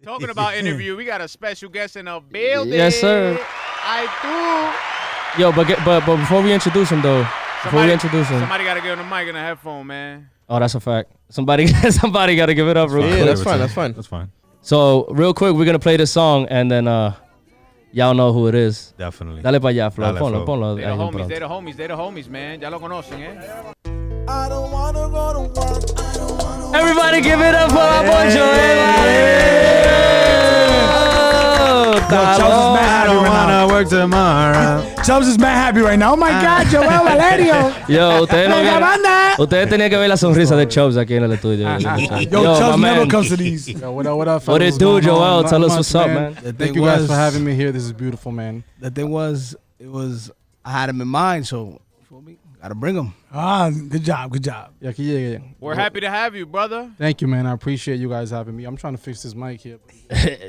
Talking about interview, we got a special guest in the building. Yes, sir. I do. Yo, but before we introduce him, though, somebody got to give him the mic and the headphone, man. Oh, that's a fact. Somebody got to give it up real quick. Yeah, that's fine. So, real quick, we're going to play this song, and then y'all know who it is. Definitely. Dale para allá, Flo. Ponlo. They the homies, man. Ya lo conocen, eh? I don't wanna go to work. Everybody give it up for our boy Joel. Chubbs is mad happy right now. Work tomorrow. Chubbs is mad happy right now. Oh my God, Joel Valerio. Yo, ustedes tienen que ver la sonrisa de Chubbs aquí en el estudio. Yo, Chubbs never comes to these. Yo, what up, fellas? What it do, Joel? Tell us what's up, man. Thank you guys for having me here. This is beautiful, man. The thing was, I had him in mind, so gotta bring him. Good job. Yeah. We're happy to have you, brother. Thank you, man. I appreciate you guys having me. I'm trying to fix this mic here.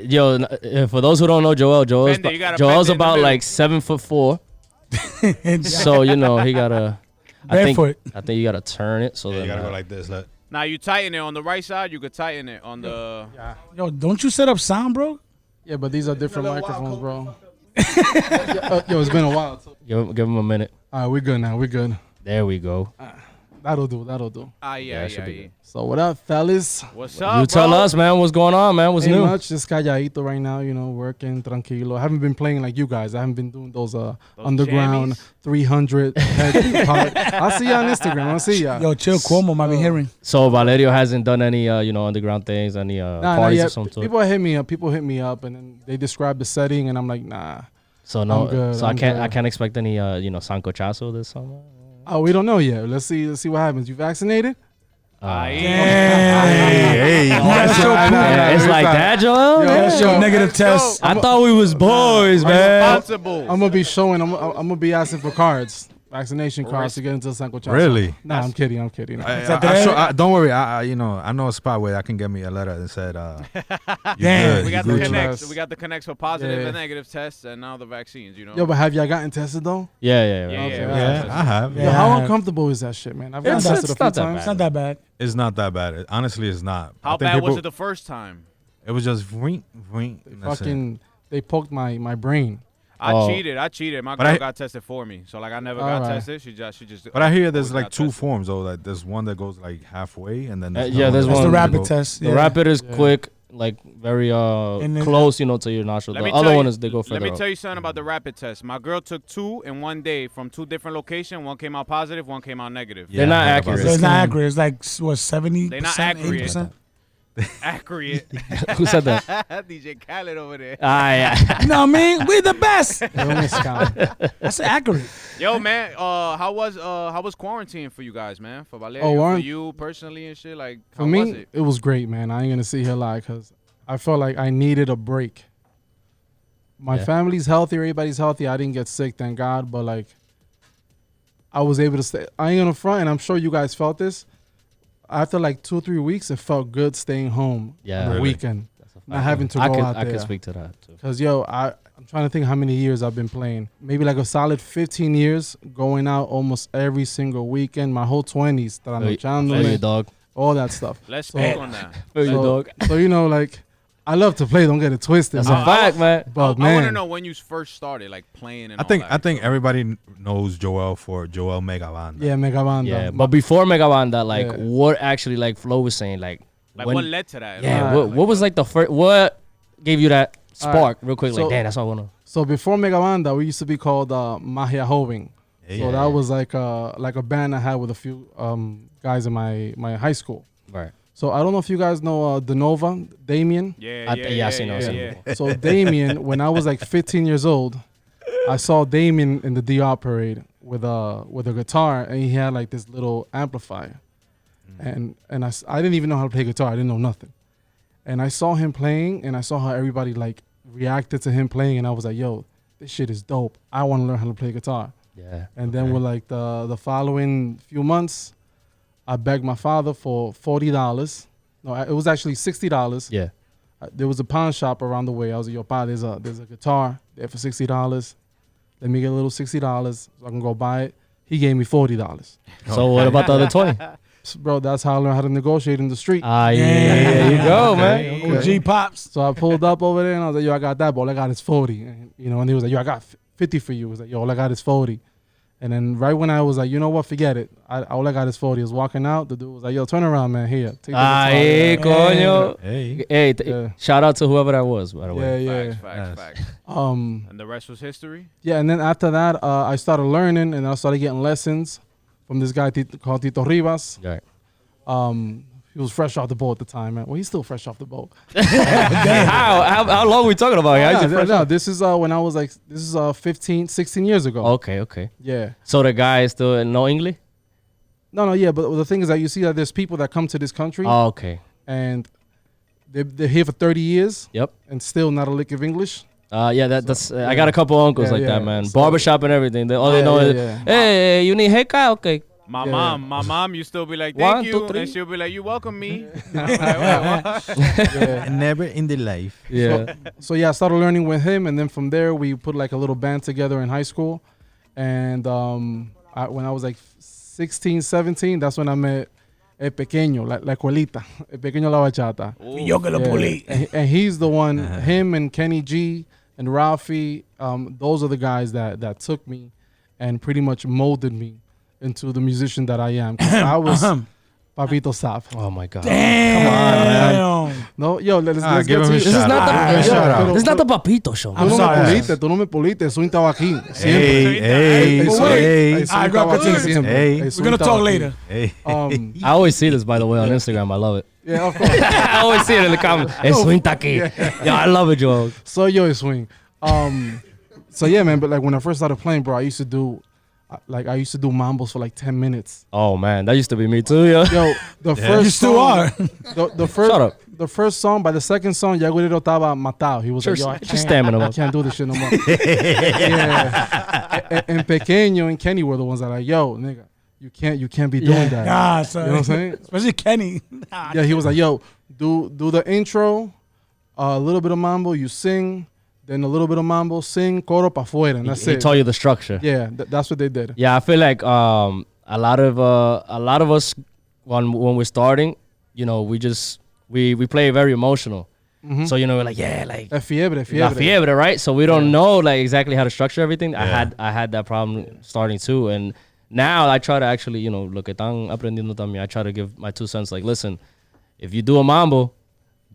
Yo, for those who don't know Joel's about like 7'4". So he gotta. I think you gotta turn it so that you gotta go like this. Look. Now you tighten it on the right side. You could tighten it on the. Yeah. Yo, don't you set up sound, bro? Yeah, but these are different microphones, bro. Yo, it's been a while. Give him a minute. All right, we're good now. We're good. There we go. That'll do. Yeah. So what up, fellas? What's up, You tell us, man. What's going on, man? What's Ain't new? much. Just calladito right now, working tranquilo. I haven't been playing like you guys. I haven't been doing those underground jammies? 300 head I'll see you on Instagram. I'll see ya. Yo, chill, Cuomo might be hearing. So Valerio hasn't done any, underground things, any parties of some sort? People hit me up, and then they describe the setting, and I'm like, nah. So no, I'm good, I can't expect any, sancochazo this summer. Oh, we don't know yet. Let's see what happens. You vaccinated? Hey. It's like that, Joel. That's your negative test. I thought we was boys, man. Responsible. I'm gonna be showing. I'm gonna be asking for cards, vaccination cards to get into Sanco Chazo. Really? Nah, I'm kidding. Don't worry. I know a spot where I can get me a letter that said, Damn. We got the connects. We got the connects for positive and negative tests, and now the vaccines. Yo, but have y'all gotten tested though? Yeah. I have. Yo, how uncomfortable is that shit, man? I've gotten tested a few times. It's not that bad. It's not that bad. Honestly, it's not. How bad was it the first time? It was just vrink. They poked my brain. I cheated. My girl got tested for me. So I never got tested. She just. But I hear there's like two forms though. Like there's one that goes like halfway, and then there's one. That's the rapid test. The rapid is quick, like very close, to your nostril. The other one is they go further. Let me tell you something about the rapid test. My girl took 2 in one day from 2 different locations. One came out positive, one came out negative. They're not accurate. It's not accurate. It's like 70%. They're not accurate. 80%? Accurate. Who said that? DJ Khaled over there. Yeah. No, I mean, we the best. That's accurate. Yo, man, how was quarantine for you guys, man? For Valerio, for you personally and shit, like for me, it was great, man. I ain't gonna sit here lie, cause I felt like I needed a break. My family's healthy, everybody's healthy. I didn't get sick, thank God, but like I was able to stay. I ain't gonna front, and I'm sure you guys felt this. After like 2 or 3 weeks, it felt good staying home on the weekend, not having to go out there. I can speak to that too. Cause I'm trying to think how many years I've been playing. Maybe like a solid 15 years, going out almost every single weekend. My whole 20s, all that stuff. Let's speak on that. So like, I love to play. Don't get it twisted. That's a fact, man. But I want to know when you first started, like playing. And I think everybody knows Joel for Joel Megabanda. Yeah, Megabanda. Yeah, but before Megabanda, like what actually, like Flo was saying, like what led to that? Yeah, what was like the first? What gave you that spark, real quick? Like, damn, that's what I want to. So before Megabanda, we used to be called Magia Joven. So that was like a band I had with a few guys in my high school. Right. So I don't know if you guys know Denova, Damien. Yeah. So Damien, when I was like 15 years old, I saw Damien in the DR parade with a guitar, and he had like this little amplifier, and I didn't even know how to play guitar. I didn't know nothing, and I saw him playing, and I saw how everybody like reacted to him playing, and I was like, yo, this shit is dope. I want to learn how to play guitar. Yeah. And then with like the following few months, I begged my father for $40. No, it was actually $60. Yeah. There was a pawn shop around the way. I was like, yo, pa, there's a guitar there for $60. Let me get a little $60 so I can go buy it. He gave me $40. So what about the other 20? bro, that's how I learned how to negotiate in the street. Ah, yeah, there you go, man. OG Pops. So I pulled up over there and I was like, yo, I got that, but all I got is 40. And, and he was like, yo, I got 50 for you. I was like, yo, all I got is 40. And then right when I was like, you know what, forget it. All I got is 40. I was walking out. The dude was like, yo, turn around, man. Here, take the Ay, coño. Hey. Hey, Yeah. shout out to whoever that was, by the way. Yeah. Facts. And the rest was history? Yeah, and then after that, I started learning and I started getting lessons from this guy called Tito Rivas. Right. He was fresh off the boat at the time, man. Well, he's still fresh off the boat. How long are we talking about? This is when I was like, 15, 16 years ago. Okay. Yeah. So the guy is still no English? No, yeah, but the thing is that you see that there's people that come to this country. Oh, okay. And they're here for 30 years. Yep. And still not a lick of English. That's. I got a couple uncles like that, man. So, barbershop and everything. They know is, hey, you need haircut? Okay. My mom used to be like, One, thank you. two, three. And she'll be like, you welcome me. I'm like, what? Never in the life. Yeah. So I started learning with him, and then from there we put like a little band together in high school. And when I was like 16, 17, that's when I met El Pequeño, la Escuelita, El Pequeño La Bachata. Yo que lo pulí. And he's the one, him and Kenny G and Ralphie, those are the guys that took me and pretty much molded me into the musician that I am. I was Papito Sap. Oh my God. Damn. Come on, man. No, yo, let's give get him to a it. shout out. This is not the Papito show. I'm Tú no me sorry. puliste, tú no me puliste, swing estaba aquí. Siempre. Hey. Swing I estaba got aquí to- siempre. Hey. We're Swing gonna estaba talk aquí. later. Hey. I always see this, by the way, on Instagram. I love it. Yeah, of course. I always see it in the comments. Hey, swing aquí. Yeah, I love it, Joel. So yo, swing. So yeah, man. But like when I first started playing, bro, I used to do mambos for like 10 minutes. Oh man, that used to be me too, yo. Yo, the first You still song, are. the first Shut up. The first song, by the second song, Yagurito estaba matado. He was Sure, like, yo, I just stamina I up. can't do this shit no more. Yeah. And Pequeño and Kenny were the ones that are like, yo, nigga, you can't be doing that. Nah, son. You know what I'm saying? Especially Kenny. Yeah, he was like, yo, do the intro, a little bit of mambo, you sing, then a little bit of mambo, sing, coro pa' fuera, and that's He it. told you the structure. Yeah, that's what they did. Yeah, I feel like a lot of us when we're starting, you know, we play very emotional. Mm-hmm. So we're like, yeah, like Fiebre. la fiebre, right? So we don't know like exactly how to structure everything. I had that problem starting too, and now I try to actually, lo que están aprendiendo también, I try to give my 2 cents. Like, listen, if you do a mambo,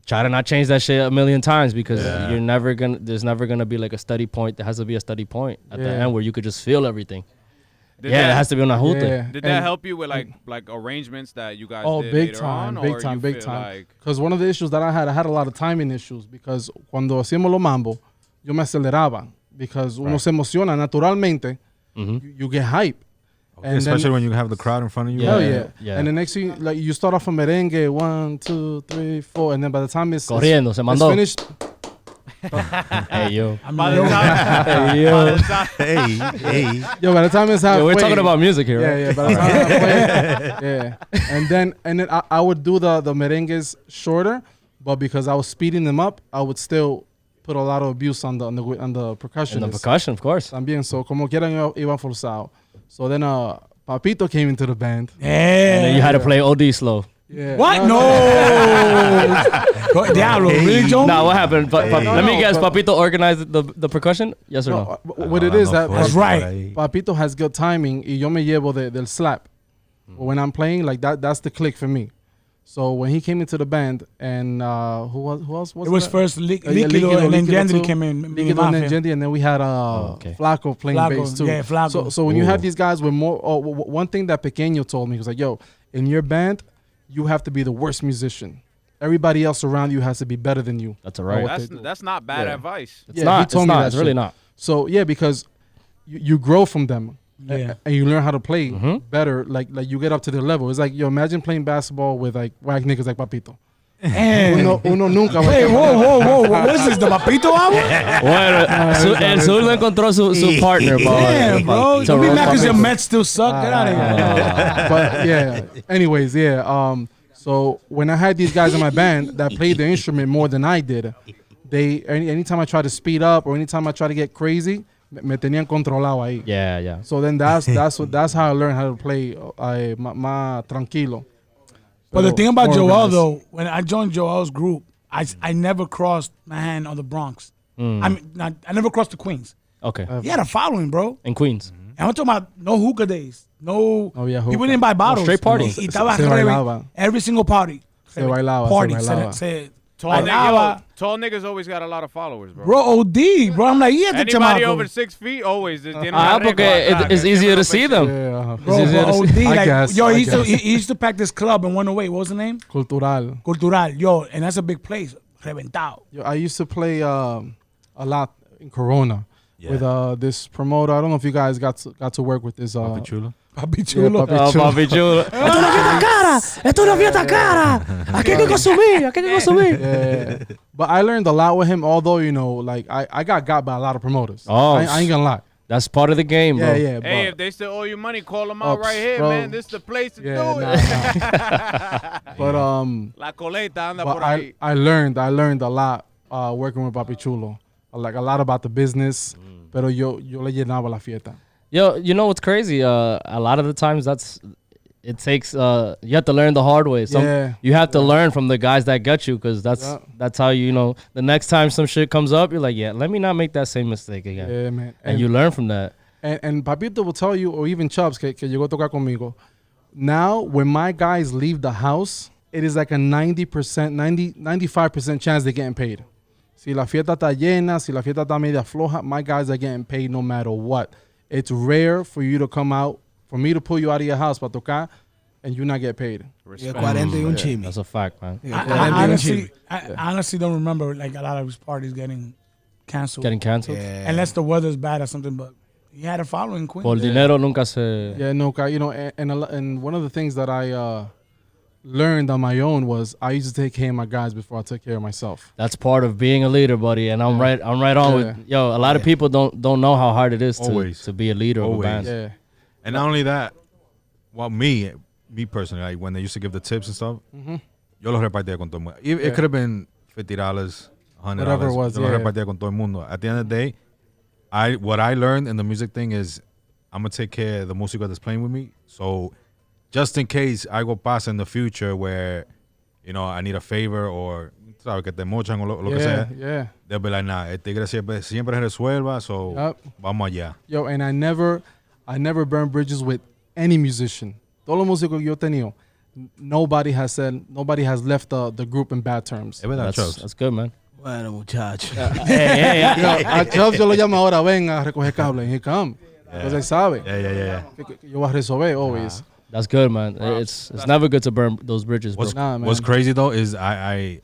try to not change that shit a million times because there's never gonna be like a steady point. There has to be a steady point at the end where you could just feel everything. It has to be on a jute. Yeah. Did that help you with like arrangements that you guys did big later time, on? big or time, you big feel time. like- Because one of the issues that I had a lot of timing issues because cuando hacíamos los mambo, yo me aceleraba because uno se emociona naturalmente. You get hype. And Especially then, when you have the crowd in front of you. hell Yeah. yeah. And the next thing, like you start off a merengue, 1, 2, 3, 4, and then by the time it's Corriendo, se mandó. finished, Hey, yo. By the time, Hey, yo. Hey. yo, by the time it's halfway, We're talking about music here, right? Yeah, by the time halfway, and then I would do the merengues shorter, but because I was speeding them up, I would still put a lot of abuse on the percussion. And the percussion, of course. También, so como quieran iban forzado. So then Papito came into the band. And then you had to play OD slow. Yeah. What? No. Diablo, really, Joe? Nah, what happened? Let me No, guess. but- Papito organized the percussion? Yes or no? What it is that That's right. Papito has good timing y yo me llevo del slap. When I'm playing, like that's the click for me. So when he came into the band and who else was It was that? first Yeah, Liquido, and then Liquido Gendry too. came in. Mini Liquido and then Mafia. Jendi, and then we had okay. Flaco playing bass too. Yeah, Flaco. So when you have these guys with more, one thing that Pequeño told me, he was like, yo, in your band, you have to be the worst musician. Everybody else around you has to be better than you. That's all right. that's not bad Yeah. advice. It's Yeah, not. he told It's me not. that It's really shit. not. So yeah, because you grow from them. Yeah. And you learn how to play Mhm. better. Like you get up to their level. It's like, yo, imagine playing basketball with like whack niggas like Papito. And Uno nunca va a hey, estar- whoa. What is this? The Papito album? Bueno, el Zurdo encontró su partner, Damn, bro. to Don't be roast mad because your Papito. Mets still suck. Get out of here. But yeah. Anyways, yeah. So when I had these guys in my band that played the instrument more than I did, anytime I try to speed up or anytime I try to get crazy, me tenían controlado ahí. Yeah. So then that's how I learned how to play más tranquilo. But the thing about Joel organized. though, when I joined Joel's group, I never crossed my hand on the Bronx. I mean, I never crossed the Queens. Okay. He had a following, bro. In Queens. And I'm talking about no hookah days. No, Oh, yeah, people hookah. didn't buy bottles. straight parties. Y estaba Se bailaba. every single party. Se bailaba, Party. se bailaba. Tall niggas always got a lot of followers, bro. Bro, OD, bro. I'm like, yeah, the Anybody chamaco. over 6 feet always. Porque it's easier to see them. Yeah, Bro, It's easier to OD. see. I Like, guess, yo, I he used, to, guess. he used to pack this club in 108. What was the name? Cultural. Cultural. Yo, and that's a big place. Reventado. Yo, I used to play a lot in Corona with this promoter. I don't know if you guys got to work with this. Papi Chulo. Papi Yeah, chulo. Papi Chulo. Papi chulo. Esto es una fiesta cara. Esto es una fiesta cara. Aquí hay que consumir. Aquí hay que consumir. Yeah. But I learned a lot with him, although, you know, like I got by a lot of promoters. Oh, I ain't gonna lie. That's part of the game, bro. Yeah, yeah. Hey, if But, they still owe you money, call them out right here, bro. man. This is the place to yeah, do nah, it. nah. But La coleta anda but por ahí. I learned a lot working with Papi Chulo. Like a lot about the business. Pero yo le llenaba la fiesta. Yo, you know what's crazy? A lot of the times it takes you have to learn the hard way. Yeah. You have to learn from the guys that get you, because that's how you know the next time some shit comes up, you're like, yeah, let me not make that same mistake again. Yeah, man. And you learn from that. And Papito will tell you, or even Chubbs, que llegó a tocar conmigo. Now, when my guys leave the house, it is like a 95% chance they're getting paid. Si la fiesta está llena, si la fiesta está media floja, my guys are getting paid no matter what. It's rare for you to come out, for me to pull you out of your house para tocar, and you not get paid. Yeah, 41 chimi. That's a fact, man. I honestly don't remember like a lot of his parties getting canceled. Getting canceled. Unless the weather's bad or something, but he had a following Queen. Por dinero nunca se. Yeah, no, you know, and one of the things that I learned on my own was I used to take care of my guys before I took care of myself. That's part of being a leader, buddy. And I'm right on Yeah. with yo. A lot of people don't know how hard it is Always. to be a leader of a Always. band. Yeah. And not only that, well, me personally, like when they used to give the tips and stuff, yo los repartía con todo el mundo. It could have been $50, $100, Whatever it was, yo los yeah. repartía con todo el mundo. At the end of the day, what I learned in the music thing is I'm gonna take care of the músico that's playing with me. So just in case I go past in the future where, you know, I need a favor or sabes que te mochan o lo que sea, Yeah. they'll be like, nah, el tigre siempre se resuelva, so vamos allá. Yo, and I never burned bridges with any musician. Todos los músicos que yo he tenido, nobody has left the group in bad terms. Es verdad, Chubbs. That's good, man. Bueno, muchacho. A Chubbs yo lo llamo ahora, ven a recoger cable. And he come. Because él sabe. Yeah. Que yo voy a resolver always. That's good, man. It's never good to burn those bridges, bro. Nah, man. What's crazy though is I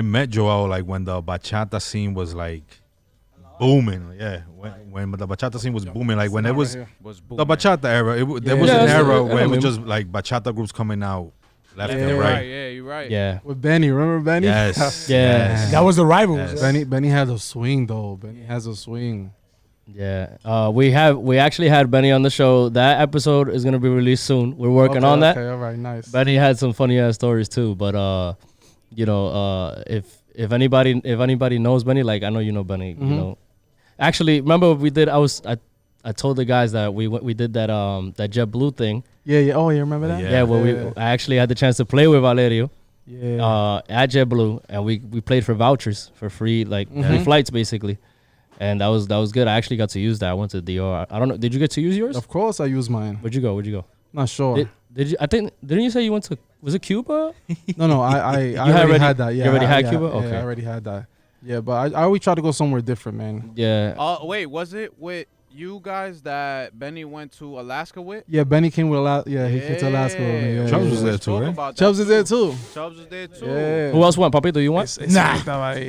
met Joel like when the bachata scene was like booming. Yeah, when the bachata scene was booming, like when it was the bachata era. There was an Yeah, era I where it was mean- just like bachata groups coming out left and You're right. right. Yeah, you're right. Yeah. With Benny, remember Benny? Yes. Yeah. That was the rivals. Yes. Benny has a swing though. Benny has a swing. Yeah. We actually had Benny on the show. That episode is gonna be released soon. We're working on that. Okay, all right, nice. Benny had some funny ass stories too. But if anybody knows Benny, like I know you know Benny, you know. Actually, remember we did? I told the guys that we did that that JetBlue thing. Yeah. Oh, you remember that? Yeah, where I actually had the chance to play with Valerio Yeah. at JetBlue, and we played for vouchers for free, like free flights basically. And that was good. I actually got to use that. I went to DR. I don't know. Did you get to use yours? Of course, I use mine. Where'd you go? Not sure. Did you? I think didn't you say you went to? Was it Cuba? No. I already- already had that. Yeah. you already had yeah, Cuba? Yeah, Okay. I already had that. Yeah, but I always try to go somewhere different, man. Yeah. Wait, was it with you guys that Benny went to Alaska with? Yeah, Benny came with he came to Alaska with me. Yeah, Chubbs yeah, was yeah. there too, right? Chubbs is there too. Chubbs was there too. Yeah. Who else went? Papito, you went? Nah.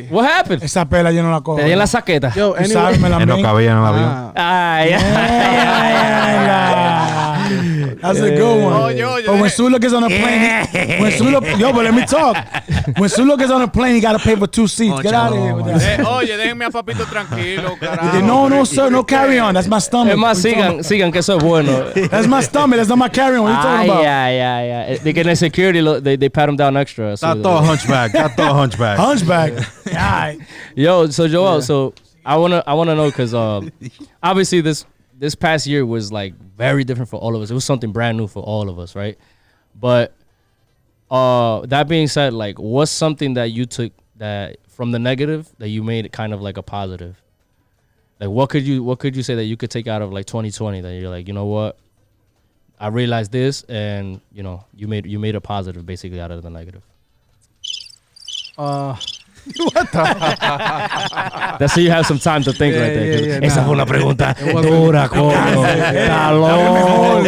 What happened? Esa pela yo no la cojo. Te di en la saqueta. Yo, Tú sabes, me anyway. la En no ven. cabía en el avión. Ah, Ay, That's a good one. Oh, yo, But when Sula gets on a plane, but let me talk. When Sula gets on a plane, he got to pay for 2 seats. Get out of here with that. Oye, déjenme a Papito tranquilo, He carajo. said, no, sir, no carry on. That's my stomach. Es más, What you talking sigan que eso es bueno. about? That's my stomach. That's not my carry on. What you talking about? Ay. They get in security, they pat him down extra. Está todo hunchback. Hunchback. Yeah. Yo, so Joel, so I wanna know because obviously this past year was like very different for all of us. It was something brand new for all of us, right? But That being said, like, what's something that you took that from the negative that you made it kind of like a positive? Like, what could you say that you could take out of like 2020 that you're like, you know what, I realized this, and you know, you made a positive basically out of the negative. That's so you have some time to think right there. Esa fue una pregunta dura, coño. Está loco.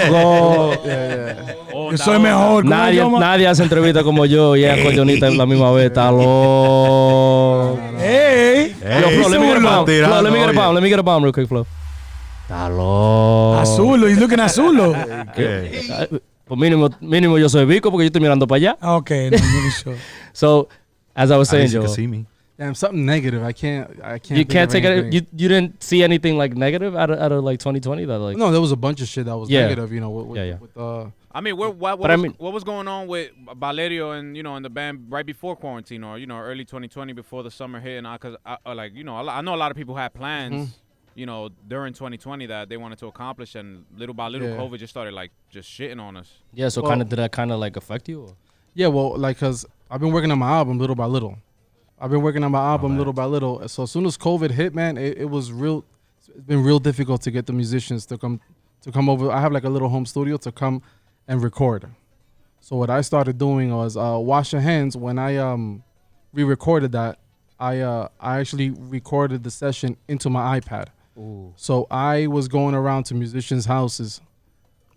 Yo soy mejor. Nadie hace entrevista como yo y ella coñonita la misma vez. Está loco. Hey. Yo, Flo, let me get a bomb. Flo, let me get a bomb. Let me get a bomb real quick, Flo. Está loco. Azulo. He's looking at Azulo. Pues mínimo yo soy Vico porque yo estoy mirando para allá. Okay. No, I'm sure. So, as I was saying, you Joe, can see me. Damn, something negative. I can't. You can't take it. You didn't see anything like negative out of like 2020 that like. No, there was a bunch of shit that was negative. You know, with I mean, what was going on with Valerio and, you know, and the band right before quarantine, or, you know, early 2020 before the summer hit? And because like, you know, I know a lot of people had plans, you know, during 2020 that they wanted to accomplish, and little by little, COVID just started like just shitting on us. Yeah. So did that kind of like affect you? Or? Yeah. Well, like, cause I've been working on my album little by little. Little by little. So as soon as COVID hit, man, it was real. It's been real difficult to get the musicians to come over. I have like a little home studio to come and record. So what I started doing was Wash Your Hands. When I re-recorded that, I actually recorded the session into my iPad. Ooh. So I was going around to musicians' houses.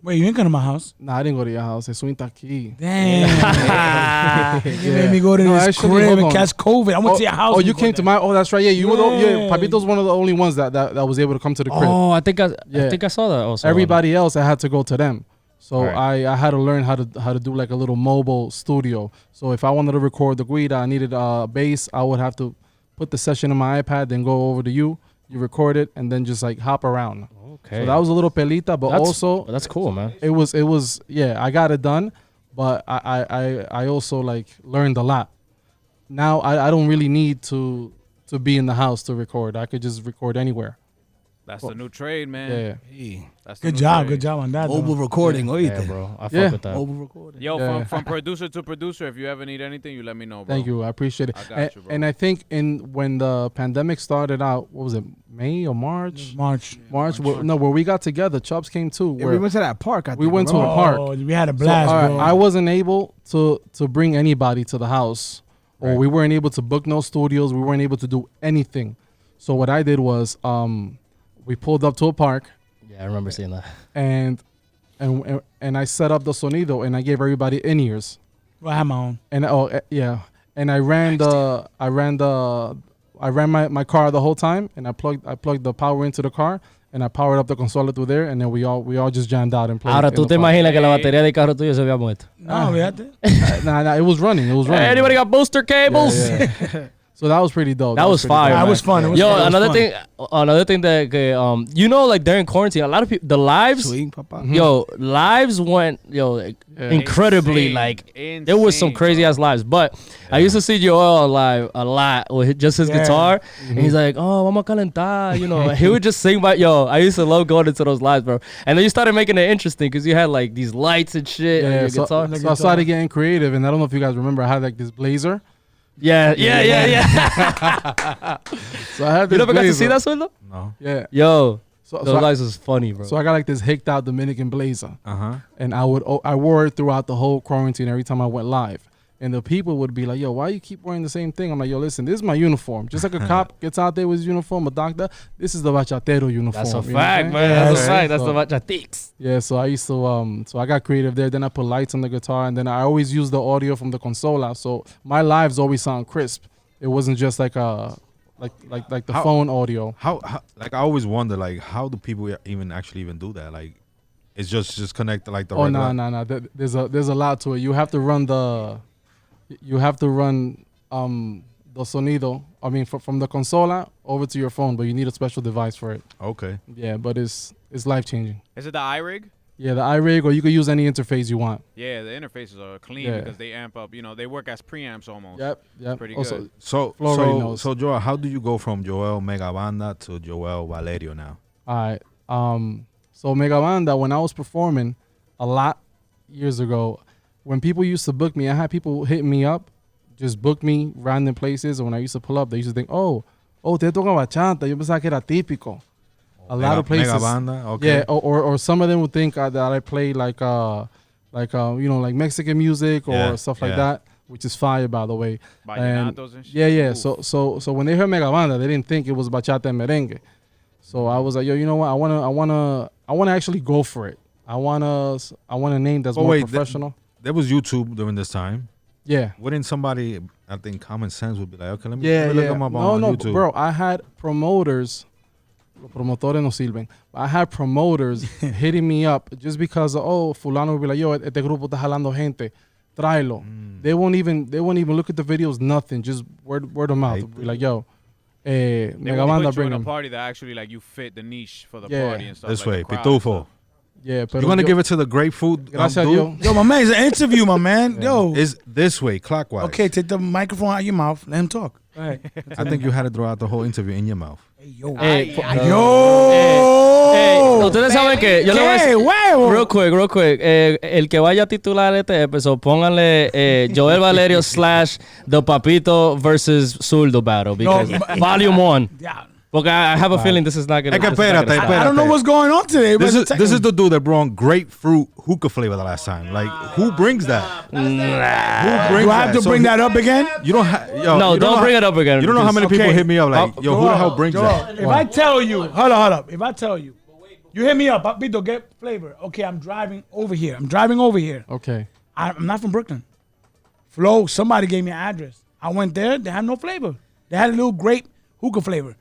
Wait, you ain't going to my house? Nah, I didn't go to your house. Eso está aquí. Damn. You made me go to this crib and catch COVID. I went to your house. Oh, you came to my. Oh, that's right. Yeah, you were. Papito's one of the only ones that was able to come to the crib. Oh, I think I saw that also. Everybody else, I had to go to them. So I had to learn how to do like a little mobile studio. So if I wanted to record the guida, I needed a bass, I would have to put the session in my iPad, then go over to you record it, and then just like hop around. Okay. So that was a little pelita, but that's cool, man. It was I got it done, but I also like learned a lot. Now I don't really need to be in the house to record. I could just record anywhere. That's the new trade, man. Yeah. That's good job on that. Mobile recording, yeah, bro. I fuck with that. Mobile recording. Yo, from producer to producer, if you ever need anything, you let me know, bro. Thank you, I appreciate it. I got you, bro. And I think when the pandemic started out, what was it, May or March? March. Where we got together, Chubbs came too. Yeah, we went to that park. We went to a park. We had a blast, bro. I wasn't able to bring anybody to the house, or we weren't able to book no studios. We weren't able to do anything. So what I did was, we pulled up to a park. Yeah, I remember seeing that. And I set up the sonido, and I gave everybody in-ears. Well, I had my own. And and I ran my car the whole time, and I plugged the power into the car, and I powered up the consola through there, and then we all just jammed out and played. Ahora tú te imaginas que la batería del carro tuyo se había muerto. No, fíjate. Nah, it was running. Hey, anybody got booster cables? Yeah. So that was pretty dope. That was fire. That was fun. Another thing that you know, like during quarantine, a lot of people, the lives, lives went incredibly insane, there was some crazy ass lives. But I used to see Joel live a lot with just his guitar, and he's like, "Oh, vamos a calentar," you know. He would just sing by I used to love going into those lives, bro. And then you started making it interesting because you had like these lights and shit on your guitar. So I started getting creative, and I don't know if you guys remember, I had like this blazer. Yeah. So I had this. You never got to see that, Sueldo? No. Yeah. Yo, those lights was funny, bro. So I got like this hicked out Dominican blazer. And I wore it throughout the whole quarantine every time I went live. And the people would be like, yo, why you keep wearing the same thing? I'm like, yo, listen, this is my uniform. Just like a cop gets out there with his uniform, a doctor, this is the bachatero uniform. That's a fact, man. That's a fact. That's the bachatix. Yeah, so I used to, so I got creative there. Then I put lights on the guitar, and then I always use the audio from the consola. So my lives always sound crisp. It wasn't just like the phone audio. How like I always wonder, like, how do people even do that? Like, it's just connect like the. Oh no. There's a lot to it. You have to run the sonido. I mean, from the consola over to your phone, but you need a special device for it. Okay. Yeah, but it's life changing. Is it the iRig? Yeah, the iRig, or you could use any interface you want. Yeah, the interfaces are clean because they amp up. You know, they work as preamps almost. Yep. Pretty also, good. So Joel, how do you go from Joel Megabanda to Joel Valerio now? All right. So Megabanda, when I was performing a lot years ago, when people used to book me, I had people hitting me up, just book me random places. And when I used to pull up, they used to think, oh, te toca bachata. Yo pensaba que era típico. A lot of places. Mega banda? Okay. Yeah, or some of them would think that I play like Mexican music or stuff like that, which is fire, by the way. Vallenatos and shit. Yeah. Oof. So when they heard Mega Banda, they didn't think it was bachata and merengue. So I was like, yo, you know what? I wanna actually go for it. I want a name that's more professional. There was YouTube during this time. Yeah. Wouldn't somebody, I think common sense would be like, okay, let me look them up No, on YouTube. bro, I had promoters. Los promotores no sirven. I had promoters hitting me up just because fulano would be like, yo, este grupo está jalando gente. Tráelo. They won't even look at the videos, nothing. Just word of mouth. Be like, yo, They Mega won't Banda put you bring in a them. party that actually like you fit the niche for the Yeah. party and stuff. This like way, the crowd Pitufo. and stuff. Yeah, You're going to give it to the grapefruit Gracias, dude? Yo, my man, it's an interview, my man. Yo. Is this way, clockwise. Okay, take the microphone out of your mouth. Let him talk. All right. I think you had to throw out the whole interview in your mouth. Yo. Hey, Yo. ustedes saben que yo le voy a ¿Qué decir, huevo? real quick, el que vaya a titular este episodio, pónganle Joel Valerio / The Papito versus Zurdo battle because volume 1. Yeah. Porque I have a feeling this is not gonna. I don't know what's going on today. This is the dude that brought grapefruit hookah flavor the last time. Like, who brings that? Who brings Do I have to bring that up again? You don't have. No, don't bring it up again. You don't know how many people hit me up like, yo, who the hell brings that? If I tell you, hold up. If I tell you, you hit me up, Papito, get flavor. Okay, I'm driving over here. Okay. I'm not from Brooklyn. Flo, somebody gave me an address. I went there. They had no flavor. They had a little grape hookah flavor.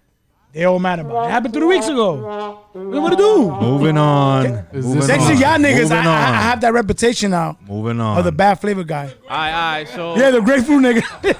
They all mad about it. It happened 3 weeks ago. What to do? Moving on. Thanks to y'all niggas, I have that reputation now. Moving on. Of the bad flavor guy. Alright, so Yeah, the grapefruit nigga. The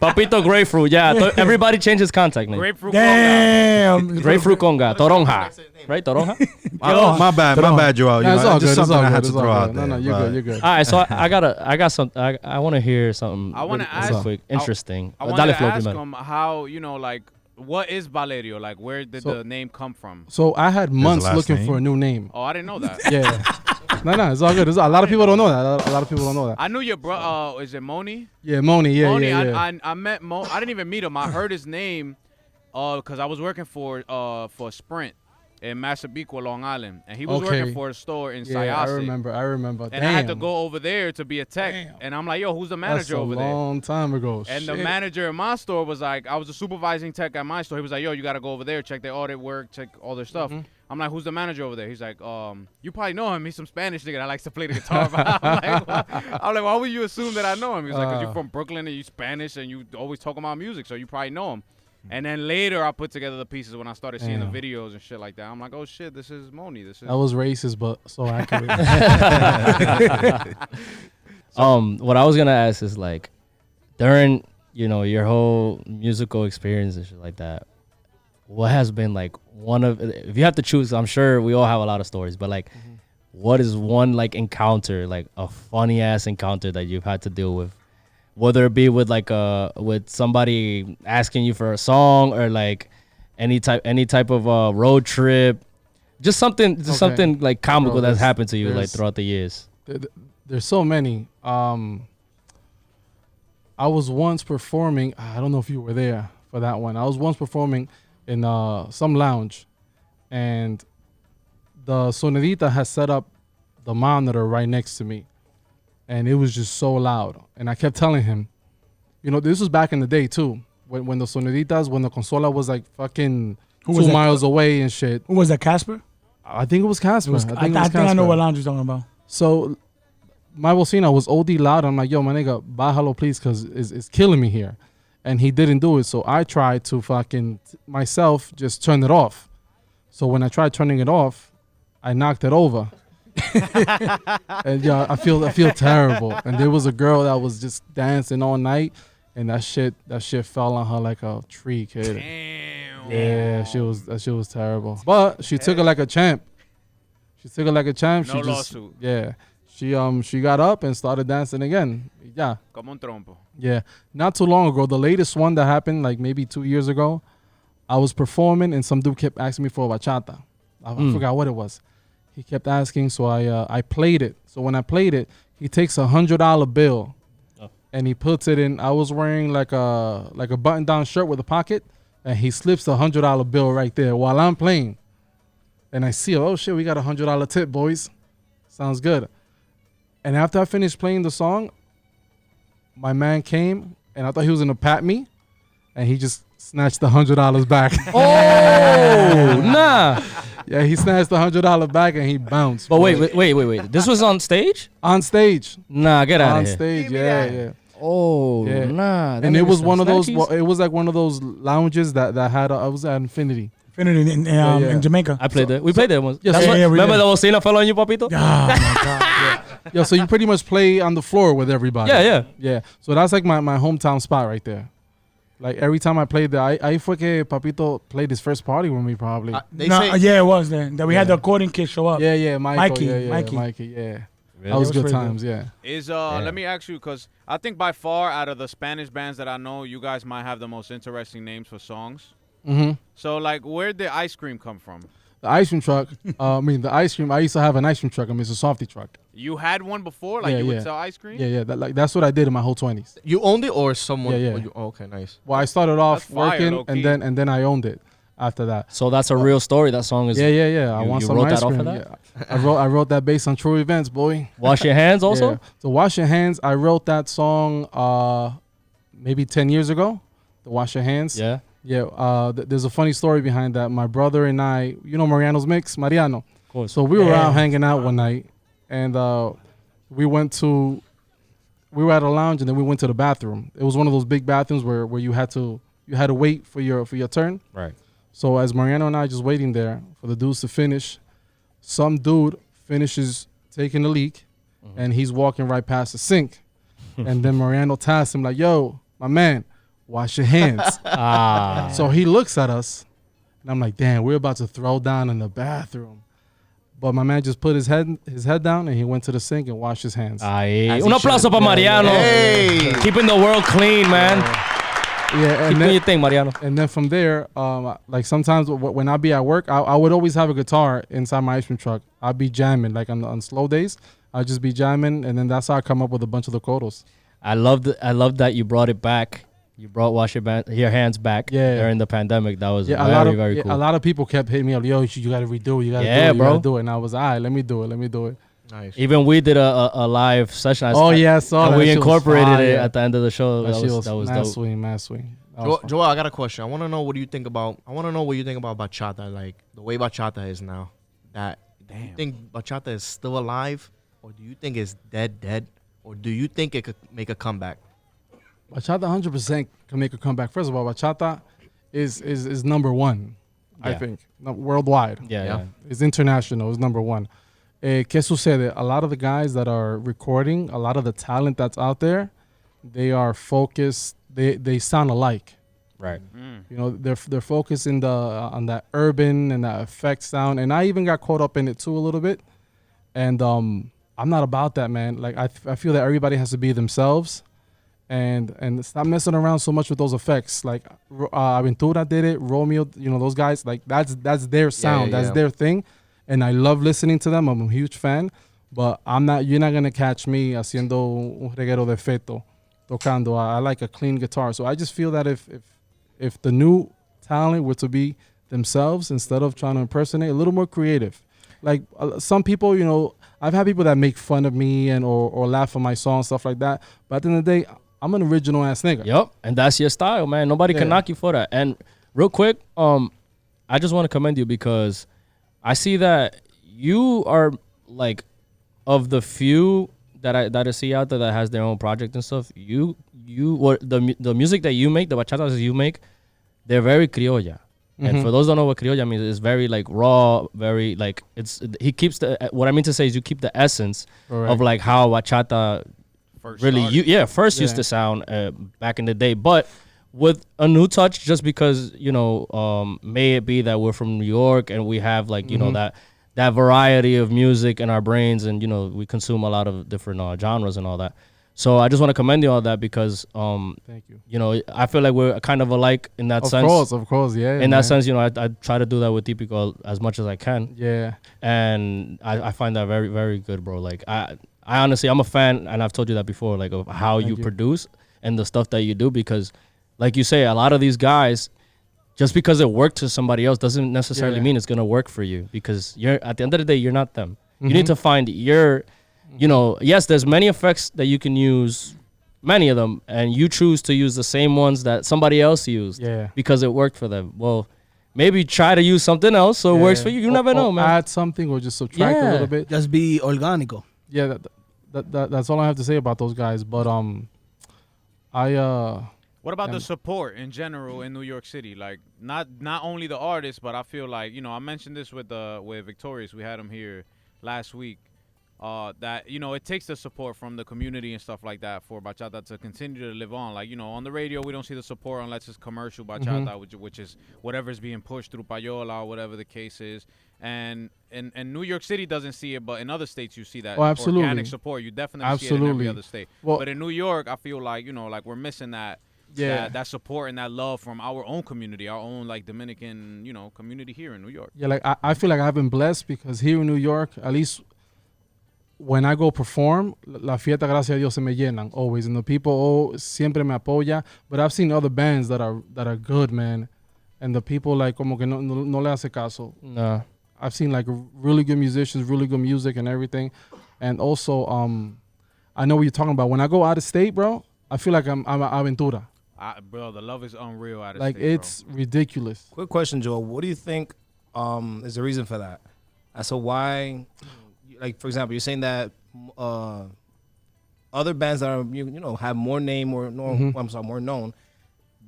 Papito grapefruit. Yeah, everybody changes contact name. grapefruit. Damn. Grapefruit conga, toronja, right? Toronja. My bad, Joel. No, it's all good. Just It's something all I had good. to It's all throw out good. there. No, you're good. All right, so I got some. I want to hear something. I want to really ask. quick, interesting. I wanted Dale, to Flo, ask primero. him how like what is Valerio? Like, where did the name come from? So I had months last looking name? for a new name. Oh, I didn't know that. Yeah. No, it's all good. A lot of people don't know that. A lot of people don't know that. I knew your bro. Is it Moni? Yeah, Moni. Yeah, Moni. yeah. I met Mo. I didn't even meet him. I heard his name, because I was working for Sprint in Massapequa, Long Island, and he was working for a store in Yeah, I Syosset. remember. And I had to go over there to be a tech, and I'm like, yo, who's the manager over That's a there? long time ago. And the Shit. manager in my store was like, I was a supervising tech at my store. He was like, yo, you got to go over there, check their audit work, check all their stuff. I'm like, who's the manager over there? He's like, you probably know him. He's some Spanish nigga that likes to play the guitar. I'm like, why would you assume that I know him? He was like, because you're from Brooklyn and you Spanish and you always talk about music, so you probably know him. And then later I put together the pieces when I started seeing the videos and shit like that. I'm like, oh shit, this is Moni. This is. That was racist, but so accurate. What I was gonna ask is like, during your whole musical experience and shit like that, what has been like one of, if you have to choose, I'm sure we all have a lot of stories, but like, what is one like encounter, like a funny ass encounter that you've had to deal with? Whether it be with like with somebody asking you for a song or like any type of road trip, just something like comical that's happened to you like throughout the years. There's so many. I was once performing. I don't know if you were there for that one. I was once performing in some lounge, and the sonidita has set up the monitor right next to me. And it was just so loud. And I kept telling him, this was back in the day too. When the sonoritas, when the consola was like fucking 2 miles away and shit. Who was that, Casper? I think it was Casper. I think I know what lounge you're talking about. So my bocina was OD loud. I'm like, yo, my nigga, bájalo please, because it's killing me here. And he didn't do it. So I tried to fucking myself just turn it off. So when I tried turning it off, I knocked it over. And yeah, I feel terrible. And there was a girl that was just dancing all night, and that shit fell on her like a tree, kid. Damn. Yeah, that shit was terrible. But she took it like a champ. No lawsuit. Yeah. She got up and started dancing again. Yeah. Como un trompo. Yeah. Not too long ago, the latest one that happened, like maybe 2 years ago, I was performing and some dude kept asking me for a bachata. I forgot what it was. He kept asking, so I played it. So when I played it, he takes $100 bill, and he puts it in. I was wearing like a button down shirt with a pocket, and he slips the $100 bill right there while I'm playing. And I see, oh shit, we got $100 tip, boys. Sounds good. And after I finished playing the song, my man came, and I thought he was gonna pat me, and he just snatched the $100 back. Oh, nah. Yeah, he snatched the $100 back and he bounced. But wait. This was on stage? On stage. Nah, get out On of here. stage, yeah. Oh, Yeah. nah. And it was one of those. It was like one of those lounges that had. I was at Infinity. Infinity in Jamaica. I played that. We played that once. Yes, That's yeah, what, yeah, we remember did. the bocina fell on you, papito? Oh my God. Yeah, so you pretty much play on the floor with everybody. Yeah. So that's like my hometown spot right there. Like every time I played there, I fue que Papito played his first party with me probably. Yeah, it was then. That we had the accordion kid show up. Yeah, Mikey. Mikey, yeah. Really? That was It was good pretty times, yeah. Is let me ask you, because I think by far out of the Spanish bands that I know, you guys might have the most interesting names for songs. Mm-hmm. So like, where did ice cream come from? The ice cream truck. The ice cream. I used to have an ice cream truck. It's a softy truck. You had one before, like Yeah, you would yeah. sell ice cream. Yeah. That's what I did in my whole 20s. You owned it or someone? Yeah. or you- oh, okay, nice. Well, I started off That's fire, working, low-key. and then I owned it after that. So that's a real story. That song is. Yeah. I want you some wrote ice that off cream. of that? Yeah. I wrote that based on true events, boy. Wash your hands also? Yeah. So Wash Your Hands, I wrote that song maybe 10 years ago. The Wash Your Hands. Yeah. Yeah. There's a funny story behind that. My brother and I, you know Mariano's Mix, Mariano. Of course. So we were out hanging out one night, and we were at a lounge, and then we went to the bathroom. It was one of those big bathrooms where you had to wait for your turn. Right. So as Mariano and I just waiting there for the dudes to finish, some dude finishes taking a leak, and he's walking right past the sink, and then Mariano tasks him like, "Yo, my man, wash your hands." So he looks at us, and I'm like, "Damn, we're about to throw down in the bathroom." But my man just put his head down, and he went to the sink and washed his hands. Ahí. Un aplauso para Mariano. Hey. Keeping the world clean, man. Yeah, Keep doing your thing, Mariano. And then from there, like sometimes when I be at work, I would always have a guitar inside my ice cream truck. I'd be jamming, like on slow days. I'd just be jamming, and then that's how I come up with a bunch of the chorus. I love that you brought it back. You brought your hands back during the pandemic. That was very cool. A lot of people kept hitting me up, "Yo, you got to redo it. You got to do it. You bro. gotta do it." And I was, "All right, let me do it." Nice. Even we did a live session. I saw and that. we Shit was incorporated it fire. at the end of the show. That was That mad was dope. swing. That was fun. Joel, I got a question. I want to know what you think about bachata, like the way bachata is now. That do you think bachata is still alive, or do you think it's dead, or do you think it could make a comeback? Bachata 100% can make a comeback. First of all, bachata is number one, I Yeah. think, worldwide. Yeah. It's international. It's number one. ¿Qué sucede? A lot of the guys that are recording, a lot of the talent that's out there, they are focused. They sound alike. Right. You know, they're focused on that urban and that effect sound. And I even got caught up in it too a little bit. And I'm not about that, man. Like I feel that everybody has to be themselves. And stop messing around so much with those effects. Like Aventura did it, Romeo, you know, those guys, like that's their sound, that's their thing. And I love listening to them. I'm a huge fan, but you're not gonna catch me haciendo un reguero de feto, tocando. I like a clean guitar. So I just feel that if the new talent were to be themselves instead of trying to impersonate, a little more creative. Like some people, you know, I've had people that make fun of me or laugh at my song, stuff like that. But at the end of the day, I'm an original ass nigga. Yep. And that's your style, man. Nobody can knock you for that. And real quick, I just want to commend you because I see that you are like of the few that I see out there that has their own project and stuff. The music that you make, the bachatas you make, they're very criolla. And for those who don't know what criolla means, it's very like raw, very like he keeps what I mean to say is you keep the essence of like how bachata first used to sound back in the day, but with a new touch, just because, you know, may it be that we're from New York and we have like, you know, that variety of music in our brains, and, you know, we consume a lot of different genres and all that. So I just want to commend you on that because, Thank you. you know, I feel like we're kind of alike in that sense. Of course, yeah. In that sense, you know, I try to do that with Típico as much as I can. Yeah. And I find that very, very good, bro. Like, I honestly, I'm a fan, and I've told you that before, like, of how you produce and the stuff that you do because, like you say, a lot of these guys, just because it worked to somebody else doesn't necessarily mean it's going to work for you because you're at the end of the day, you're not them. You need to find your... You know, yes, there's many effects that you can use, many of them, and you choose to use the same ones that somebody else used because it worked for them. Well, maybe try to use something else so it works for you. You never know, man. Add something or just subtract a little bit. Just be orgánico. Yeah, that's all I have to say about those guys. But What about the support in general in New York City? Like not only the artists, but I feel like, you know, I mentioned this with Victorious. We had him here last week. That, you know, it takes the support from the community and stuff like that for bachata to continue to live on. Like, you know, on the radio, we don't see the support unless it's commercial bachata, which is whatever's being pushed through payola or whatever the case is. And New York City doesn't see it, but in other states you see that organic support. You definitely see it in every other state. Well, but in New York, I feel like, you know, like we're missing that. That support and that love from our own community, our own like Dominican, you know, community here in New York. Yeah, like I feel like I've been blessed because here in New York, at least when I go perform, la fiesta, gracias a Dios, se me llenan always, and the people siempre me apoya. But I've seen other bands that are good, man, and the people like como que no le hace caso. No. I've seen like really good musicians, really good music and everything, and also I know what you're talking about. When I go out of state, bro, I feel like I'm aventura. Bro, the love is unreal out of like state, it's ridiculous. Quick question, Joel. What do you think is the reason for that? So why, like for example, you're saying that other bands that are you know have more name or more known,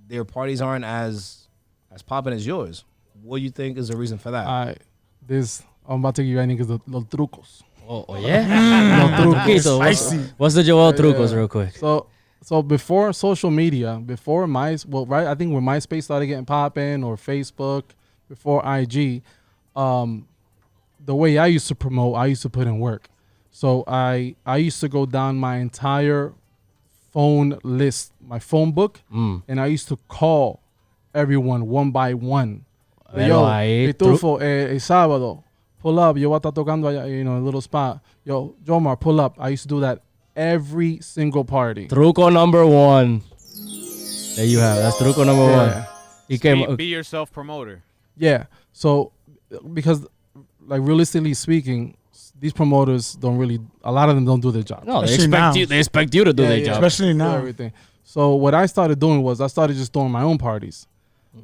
their parties aren't as popping as yours. What do you think is the reason for that? I'm about to give you any because los trucos. Oh yeah. Los trucos. What's the Joel trucos, real quick? So before social media, before I think when MySpace started getting popping or Facebook, before IG, the way I used to promote, I used to put in work. So I used to go down my entire phone list, my phone book, and I used to call everyone one by one. Yo, Pitufo, sábado, pull up. Yo voy a estar tocando allá, you know, a little spot. Yo, Jomar, pull up. I used to do that every single party. Truco number one. There you have it. That's truco number one. Be yourself promoter. Yeah. So because like realistically speaking, these promoters a lot of them don't do their job. No, they expect you to do their job. Especially now. Everything. So what I started doing was I started just throwing my own parties.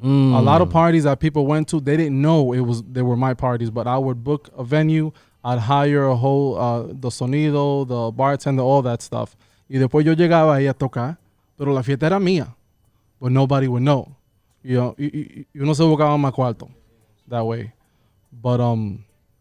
A lot of parties that people went to, they didn't know they were my parties, but I would book a venue, I'd hire a whole the sonido, the bartender, all that stuff. Y después yo llegaba ahí a tocar, pero la fiesta era mía, but nobody would know. You know, uno se buscaba más cuarto that way. But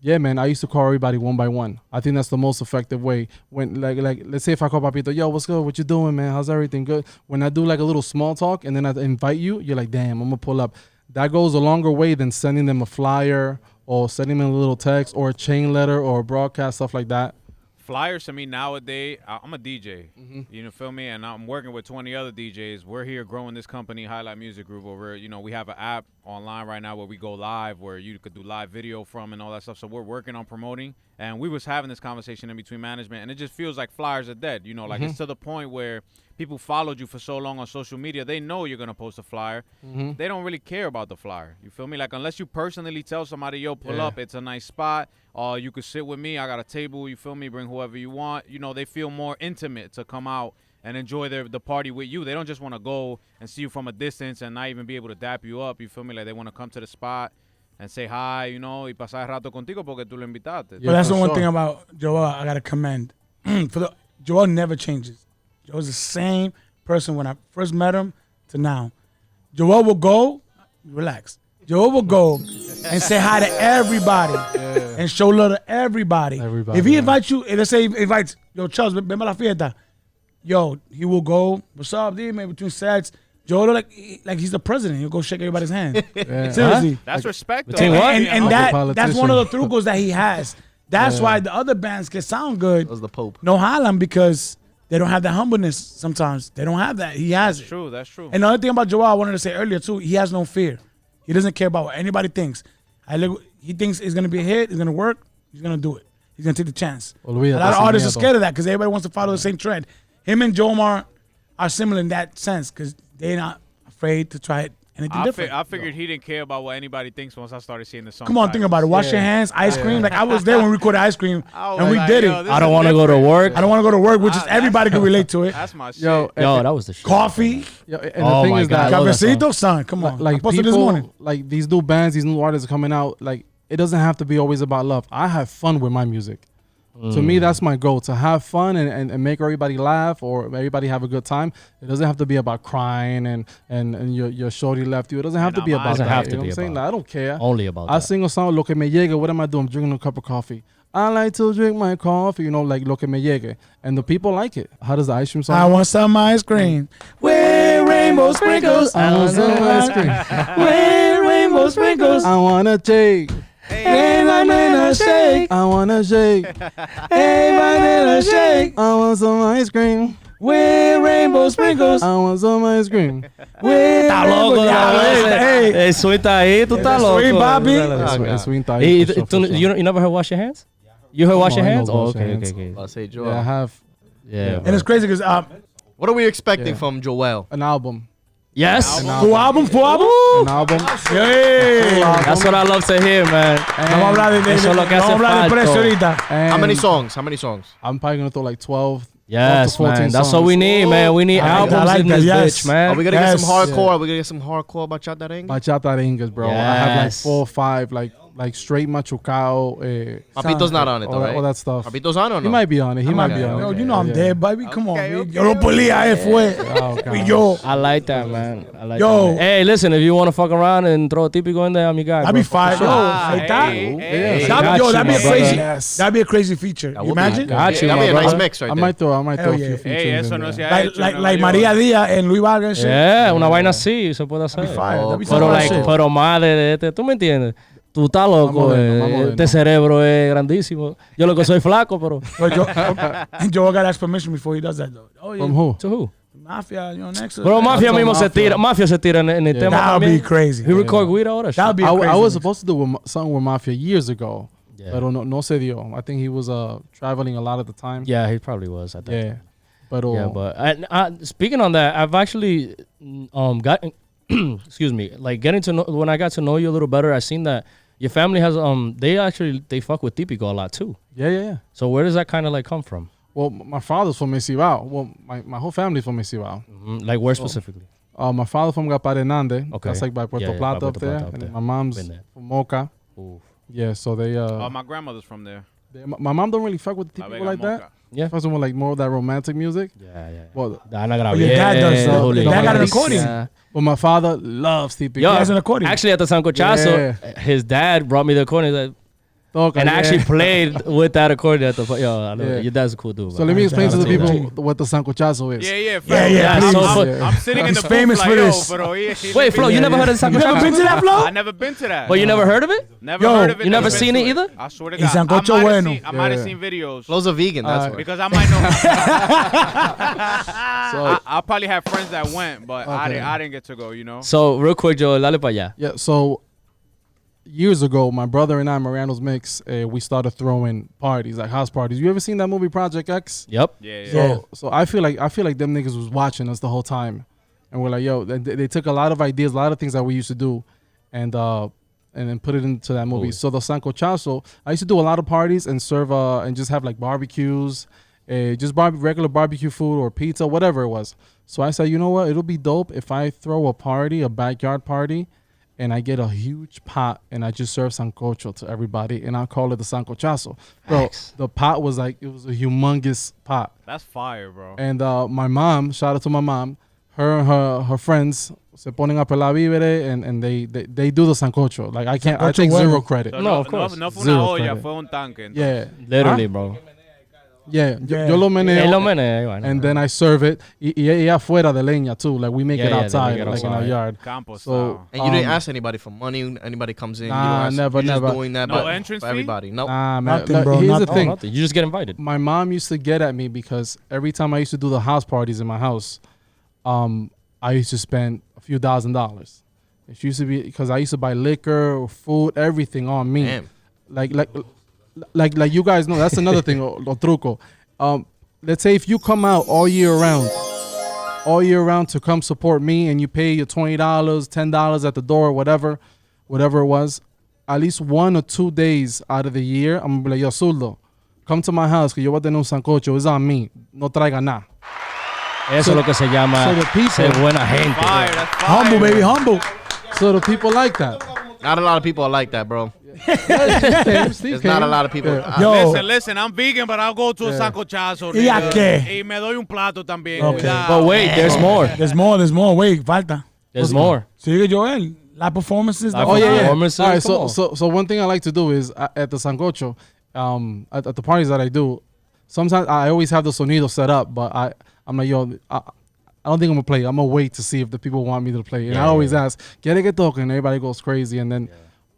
yeah, man, I used to call everybody one by one. I think that's the most effective way. When like let's say if I call Papito, yo, what's good? What you doing, man? How's everything? Good. When I do like a little small talk and then I invite you, you're like, damn, I'm gonna pull up. That goes a longer way than sending them a flyer or sending them a little text or a chain letter or a broadcast, stuff like that. Flyers to me nowadays, I'm a DJ, you know, feel me? And I'm working with 20 other DJs. We're here growing this company, Highlight Music Group, over, you know, we have an app online right now where we go live, where you could do live video from and all that stuff. So we're working on promoting. And we was having this conversation in between management, and it just feels like flyers are dead. You know, like it's to the point where people followed you for so long on social media, they know you're going to post a flyer. They don't really care about the flyer. You feel me? Like, unless you personally tell somebody, yo, pull up, it's a nice spot. You could sit with me. I got a table. You feel me? Bring whoever you want. You know, they feel more intimate to come out and enjoy the party with you. They don't just want to go and see you from a distance and not even be able to dap you up. You feel me? Like, they want to come to the spot and say hi, you know, y pasar el rato contigo porque tú lo invitaste. But that's the one thing about Joel I got to commend. Joel never changes. Joel's the same person when I first met him to now. Joel will go, relax. Joel will go and say hi to everybody and show love to everybody. If he invites you, let's say he invites, yo, Charles, ven para la fiesta. Yo, he will go, what's up, dude, man, between sets. Joel, like he's the president. He'll go shake everybody's hand. Seriously. That's respect, though. Between what? And that's one of the trucos that he has. That's why the other bands can sound good. That was the Pope. No Harlem, because they don't have that humbleness sometimes. They don't have that. He has it. True, that's true. And the other thing about Joel, I wanted to say earlier too, he has no fear. He doesn't care about what anybody thinks. He thinks it's gonna be a hit, it's gonna work, he's gonna do it. He's gonna take the chance. A lot of artists are scared of that because everybody wants to follow the same trend. Him and Joe Omar are similar in that sense because they're not afraid to try anything different. I figured he didn't care about what anybody thinks once I started seeing the song. Come on, think about it. Wash your hands, ice cream. Like I was there when we recorded Ice Cream, and we did it. I don't want to go to work. I don't want to go to work, which is everybody can relate to it. That's my shit. Yo, that was the shit. Coffee. And the thing is that Cafecito, son. Come on. Like I posted this morning. like these new bands, these new artists are coming out. Like it doesn't have to be always about love. I have fun with my music. To me, that's my goal, to have fun and make everybody laugh or everybody have a good time. It doesn't have to be about crying and your shorty left you. It doesn't have to be about that. You know what I'm saying? Like, I don't care. Only about that. I sing a song, Lo que me llegue. What am I doing? I'm drinking a cup of coffee. I like to drink my coffee, you know, like Lo que me llegue. And the people like it. How does the ice cream song? I want some ice cream. With rainbow sprinkles. I want some ice cream. With rainbow sprinkles. I want to take. Hey, banana shake. I want to shake. Hey, banana shake. I want some ice cream. With rainbow sprinkles. I want some ice cream. With Tá loco, Hey. Hey, swing tá aí, tu tá louco. Swing, Bobby. You never heard Wash Your Hands? You heard Wash Your Hands? Oh, okay. I'll say Joel. Yeah, I have Yeah. And it's crazy because What are we expecting from Joel? an album. Yes. full album. An album. Hey. That's what I love to hear, man. Vamos a hablar de Eso es lo que hace precio falta. ahorita. How many songs? How many songs? I'm probably gonna throw like 12. Yes, 14 man. That's songs. what we need, man. We need I like albums in that, this yes. bitch, man. Are we gonna get some Yes. hardcore? Are we gonna get some hardcore bachata ring? Bachata arengas, bro. I have like Yes. 4 or 5, like straight machucao. Papito's not on it, all, though, that, right? all that stuff. Papito's on or no? He might be on it. He might be on Yo, it. you know I'm Yeah. dead, baby. Come on, Okay, man. okay. Yo lo polía, fue. Oh, God. Fui yo. I like that, man. I like Yo. that. Man. Hey, listen, if you want to fuck around and throw a típico in there, I'm your guy. That'd be bro. fire. Yo, ahí está. Hey, That'd got be you, a my crazy. brother. That'd be a crazy feature. You imagine? Got you, That'd my be a nice brother. mix right I there. might throw a Hell few yeah. features Hey, in eso no there. se ha hecho. Like María Díaz and Luis Vargas and shit. Yeah, una vaina así se puede hacer. Fire. That'd be some Pero, fire like, shit. pero más de este, ¿tú me entiendes? Tú estás loco, Vamos a verlo, vamos a verlo. este cerebro es grandísimo. Yo lo que soy flaco, pero... But Joe got to ask permission before he does that, though. Oh, yeah. From who? To who? Mafia, you know, next. Bro, Mafia That's mismo all se Mafia. tira. Mafia se tira en el tema That'd be también. crazy. He record weed ahora. shit. That'd be a crazy. I was mix. supposed to do something with Mafia years ago. Yeah. Pero no se dio. I think he was traveling a lot at the time. Yeah, he probably was. I think. Yeah. But Yeah, but speaking on that, I've actually got excuse me, like getting to know when I got to know you a little better. I seen that your family has they fuck with Típico a lot too. yeah. So where does that kind of like come from? Well, my father's from Mesivao. Well, my whole family's from Mesivao. Like where specifically? My father from Gapare Nande. Okay. That's like by Puerto Yeah, Plata by up Puerto there. Plata up And there. my mom's Been there. from Moca. Ooh. Yeah, so they My grandmother's from there. my mom don't really fuck with the La people Vega like that. Moca. Yeah. Fucks with like more of that romantic music. Yeah. Well, Ana But your dad does, though. Julio Your dad got an Iglesias. accordion. Yeah. but my father loves Típico. Yo, He has an accordion. actually at the Sancochazo, his dad brought me the accordion Toca, and I yeah. actually played with that accordion at the I love Yeah. it. Your dad's a cool dude. So man. let me explain to the Yeah. people what the sancochazo is. Yeah. Yeah, please. I'm sitting in He's the famous booth for like, this. Yo, pero he Wait, Flo, you never heard of the You never been Sancochazo? to that, Flo? I never been to that. But you never heard of it? Never Yo, heard of it. you never been seen to it either? I swear to Y God. sancocho I might bueno. have Yeah. seen videos. Flo's a vegan, that's why. Because I might know. So I probably have friends that went, but Okay. I didn't get to go, you know? So real quick, Joe, dale pa allá. yeah, so years ago, my brother and I, Mariano's Mix, we started throwing parties, like house parties. You ever seen that movie Project X? Yep. Yeah. So I feel like them niggas was watching us the whole time, and we're like, yo, they took a lot of ideas, a lot of things that we used to do, and then put it into that movie. Cool. So the sancochazo, I used to do a lot of parties and serve and just have like barbecues, just regular barbecue food or pizza, whatever it was. So I said, you know what, it'll be dope if I throw a party, a backyard party, and I get a huge pot and I just serve sancocho to everybody, and I call it the sancochazo. Bro, Facts. the pot was like, it was a humongous pot. That's fire, bro. And my mom, shout out to my mom, her and her friends se ponen a pelar víveres and they do the sancocho. Like I take bueno. zero credit. So No, of course. No fue Zero una olla, credit. fue un tanque. entonces. Yeah. Literally, bro. Yeah, yo lo meneo. Él lo menea, bueno. And then I serve it. Y afuera de leña too. Like we make Yeah, it yeah, outside, they make it like in our outside. yard. Campo So style. And you didn't ask anybody for money. Anybody comes in. Nah, you don't ask, never, you're never. Just doing that No but entrance for fee? everybody. Nope. Nah, man. Nothing, Look, bro, here's the nothing. thing. Nothing. You just get invited. My mom used to get at me because every time I used to do the house parties in my house, I used to spend a few $1,000s. It used to be because I used to buy liquor, food, everything on me. Damn. Like you guys know, that's another thing, lo truco. Let's say if you come out all year round to come support me, and you pay your $20, $10 at the door, whatever it was, at least 1 or 2 days out of the year, I'm gonna be like, yo, Zurdo, come to my house, que yo voy a tener un sancocho. It's on me. No traiga nada. Eso es lo que se llama so the people- ser buena gente. Fire, that's fire. Humble, baby, humble. So the people like that. Not a lot of people are like that, bro. Steve There's not a lot of people. Yeah. Yo, Listen, I'm vegan, but I'll go to a sancochazo. ¿Y a nigga. qué? Y me doy un plato también. Okay. Cuidado. But wait, there's more. there's more. Wait, falta. There's more. Sigue, Joel. La performances. Live Oh yeah. performances, All right. come So on. one thing I like to do is at the sancocho, at the parties that I do, sometimes I always have the sonido set up, but I'm like, yo, I don't think I'm gonna play. I'm gonna wait to see if the people want me to play. And I always ask, ¿Quiere que toque? And everybody goes crazy. And then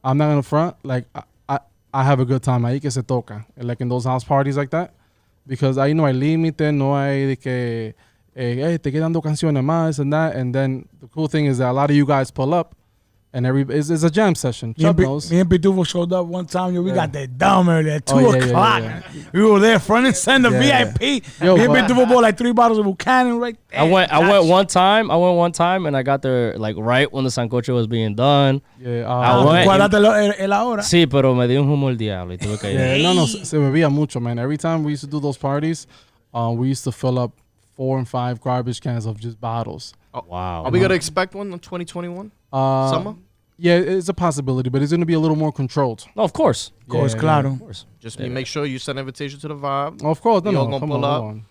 I'm not gonna front. Like I have a good time. Ahí que se toca. Like in those house parties like that, because ahí no hay límite, no hay de que hey, te quedando canciones más and that. And then the cool thing is that a lot of you guys pull up. And it's a jam session. Chuck knows. Me and Pitufo showed up one time. Yo, we got that dumb early at 2 Oh, yeah, o'clock. yeah. We were there front and center, Yeah. VIP. Yo, me and but- Pitufo bought like 3 bottles of Buchanan right there. I went one time, and I got there like right when the sancocho was being done. Yeah. I went. Cuadrate la hora. Sí, pero me dio un humo el diablo y tuve que ir. Yeah, no, se bebía mucho, man. Every time we used to do those parties, we used to fill up 4 and 5 garbage cans of just bottles. Wow. Are we gonna expect one in 2021? Summer? Yeah, it's a possibility, but it's going to be a little more controlled. No, of course. Of course, Yeah, claro. Of course. Just make sure you send an invitation to the vibe. Of course, no, You all no, gonna come pull on, up? hold on.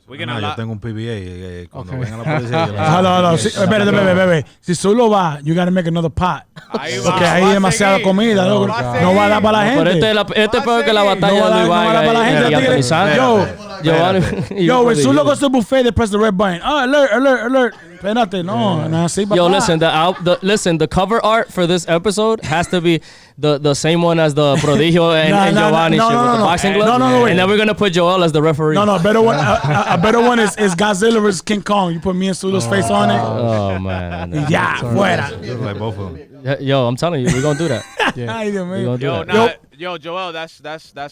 We're Nah, gonna yo tengo un PBA. Cuando Okay. venga la policía, yo le- Hold on. Sí, espérate, bebé. Si solo va, you gotta make another pot. Ahí va, Porque ahí va hay a demasiada seguir. comida. No, loco. va a No va a dar para la Pero gente. este es peor que la batalla No va a de dar Iván para la gente. y Tigre. Anthony Yo, Giovanni. Yo, when Zulo goes to the buffet, they press the red button. Oh, alert. Espérate, no, no así, Yo, papá. listen, the cover art for this episode has to be the same one as the Prodigio and Giovanni shit with the boxing gloves. No, wait. And then we're going to put Joel as the referee. No, better one. A better one is Godzilla vs. King Kong. You put me and Zulo's face on it. Oh, man. Ya, fuera. Look like both of them. Yo, I'm telling you, we're going to do that. Ay, Dios We're mío. going to do Yo, that. yo, Joel, that's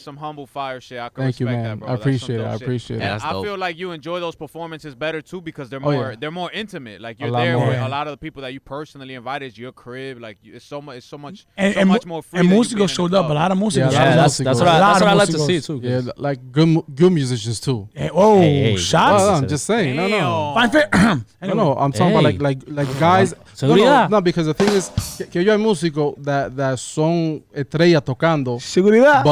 some humble fire shit. I can Thank you, respect man. that, bro. I That's some appreciate it. dope I shit. appreciate Yeah, it. that's I dope. feel like you enjoy those performances better too because they're Oh, more yeah. they're more intimate. Like A you're lot there more. with Yeah. a lot of the people that you personally invited. It's your crib. Like it's so much And much more free. And than you Musico being in showed the up. A club. lot of Musico Yeah, showed a lot Yeah, of up. that's músicos. what A lot I of like to músicos. see, too. Yeah, like good musicians too. Oh, Hey. shots. Well, I'm just saying. No. Damn. Fine fit. No, I'm talking about Hey. like guys. Seguridad. No, because the thing is que yo hay músicos that son estrellas tocando, Seguridad.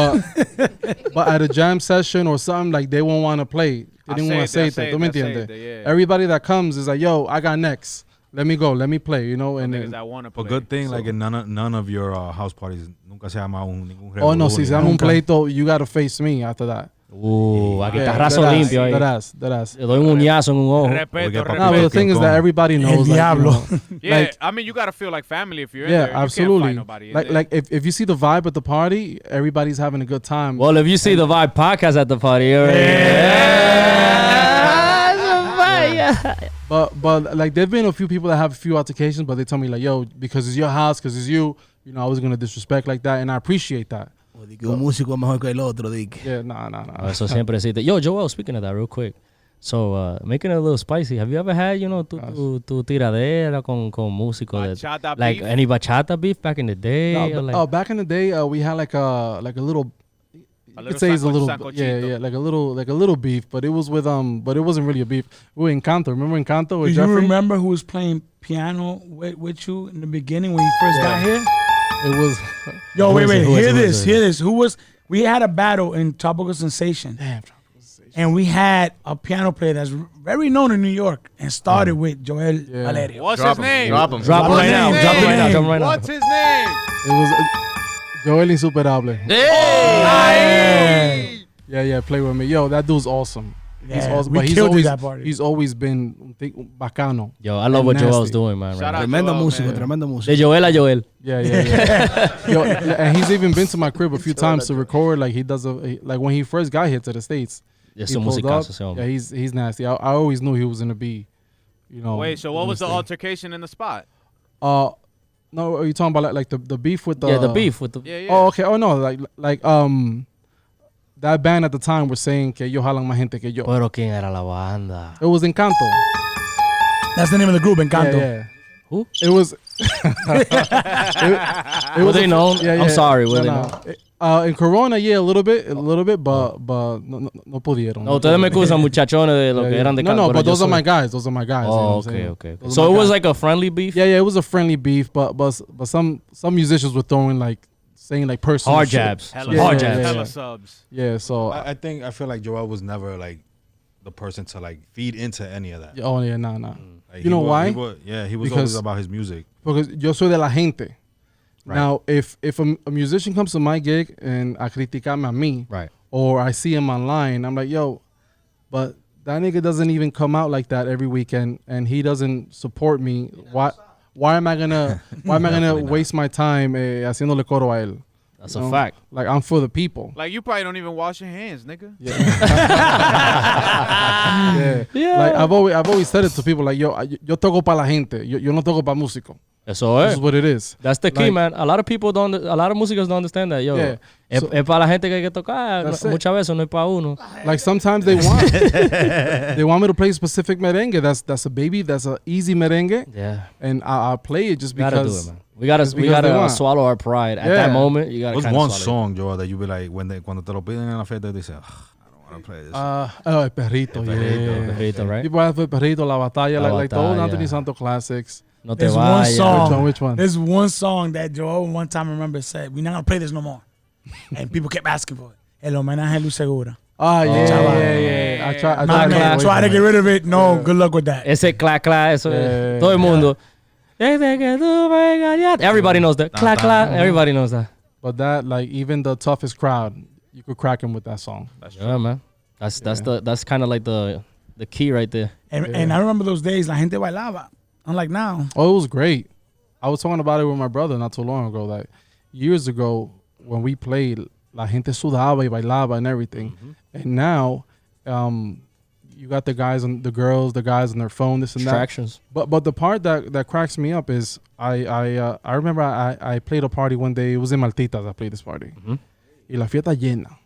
but at a jam session or something like they won't want to play. They didn't want to say that. ¿Tú me entiendes? Yeah. Everybody that comes is like, yo, I got next. Let me go. Let me play. You know, and Niggas then, that wanna But play. good thing, So- like in none of your house parties, nunca se llama ningún oh no, revolú si ni se nada. llama un pleito, you gotta face me after that. Aquí Yeah, está raso that ass, limpio ahí. that ass. Le doy un uñazo en un ojo. Respeto, Porque pa' No, but the respeto. thing is that everybody knows. Like, you diablo. know, Yeah, like- I mean you gotta feel like family if you're in yeah, there. You can't absolutely. fight nobody in Like there. like if you see the vibe at the party, everybody's having a good time. Well, if you see the Vibe podcast at the party, you're But like there've been a few people that have a few altercations, but they tell me like, yo, because it's your house, because it's you, you know, I was gonna disrespect like that, and I appreciate that. Que un músico es mejor que el otro, Dick. Yeah, nah. Eso siempre existe. Yo, Joel, speaking of that real quick. So, making it a little spicy, have you ever had, you know, tu tiradera con músico? Bachata Like beef? any bachata beef back in the day? No, or but, like, back in the day, we had like a little. You little could say it's a little, sancochito. yeah, like a little beef, but it was with but it wasn't really a beef. We were in Encanto. Remember Encanto Do with you Jeffrey? remember who was playing piano with you in the beginning when you first got here? It was. Yo, Who wait, is it? Who is hear it? Who this, is it? hear this. Who was? We had a battle in Tropical Sensation, Damn. and we had a piano player that's very known in New York and started with Joel Valerio. What's Drop his him. name? Drop him. drop it What's right his now. name? Drop it right now. Name? Drop it right now. What's his name? It was Joel Insuperable. Yeah, play with me. Yo, that dude's awesome. He's Yeah, awesome. we But he's killed always that party. he's always been bacano. Yo, I love And what Joel's nasty. doing, man. Shout Right out now. Tremendo Joel, músico, man. tremendo músico. De Joel a Joel. Yeah. Yo, and he's even been to my crib a few times to record. Like he does like when he first got here to the States. Yeah, he some pulled musicazo, up. ese hombre. Yeah, he's nasty. I always knew he was gonna be, you know. Wait, so what was the understand. altercation in the spot? No, are you talking about like the beef with the? Yeah, the beef with the. Yeah, yeah. Oh, okay. Oh no, like that band at the time was saying que yo jalan más gente que yo. Pero quién era la banda? It was Encanto. That's the name of the group, Encanto. Yeah. Who? It was. it Were they known? Yeah, I'm sorry. Were No, they no. known? In Corona, yeah, a little bit, but no pudieron. No, ustedes me acusan muchachones de lo que eran de No, Cali, pero but yo those are soy- my guys. Those are my guys. you know Oh, what I'm saying? okay. Those are So my it was guys. like a friendly beef? Yeah, it was a friendly beef, but some musicians were throwing like saying like personal Hard shit. jabs. Hella, Yeah, Hard yeah, jabs. yeah. hella subs. Yeah, so I feel like Joel was never like the person to like feed into any of that. oh yeah, nah. Like, You he know wa- why? he was Because- always about his music. Because yo soy de la gente. Right. Now, if a musician comes to my gig and a criticarme a mí, Right. or I see him online, I'm like, yo, but that nigga doesn't even come out like that every weekend, and he doesn't support me. Why am I gonna waste my time haciéndole coro a él? That's You a know? fact. Like I'm for the people. Like you probably don't even wash your hands, nigga. Yeah. Yeah. Like I've always said it to people like yo toco para la gente. Yo no toco para músico. Eso This es. is what it is. That's the key, Like- man. A lot of people don't. A lot of músicos don't understand that. Yo, Yeah. es, So- es para la gente que hay que tocar. That's it. Muchas veces no es para uno. Like sometimes they want me to play a specific merengue. That's a easy merengue, Yeah. and I play it just Gotta do because. it, man. We gotta just because they gotta want. swallow our pride at Yeah. that moment. You gotta What's kinda one swallow it. song, Joel, that you be like cuando te lo piden en la fiesta, they say, I don't want to play this. El perrito, El yeah. perrito, Perrito, right? People have el perrito, la batalla, La like those Batalla. Anthony Santo classics. No te There's one vayas. song. Which one? There's one song that Joel one time I remember said, "We're not gonna play this no more," and people kept asking for it. El homenaje a Luis Segura. Ah, yeah, Chaval. yeah. I try My to get man, away try to from get it. rid of it. No, good luck with that. Ese clac clac. Eso. Yeah. Todo el mundo. Desde que tú vengas ya. Everybody knows that. Clac clac. Everybody knows that. But that, like, even the toughest crowd, you could crack him with that song. Yeah, man. That's kind of like the key right there. And I remember those days, la gente bailaba. Unlike now. Oh, it was great. I was talking about it with my brother not too long ago. Like years ago, when we played, la gente sudaba y bailaba and everything. And now, you got the guys and the girls, the guys on their phone, this and that. Distractions. But the part that cracks me up is I remember I played a party one day. It was in Maltitas. I played this party. Y la fiesta llena.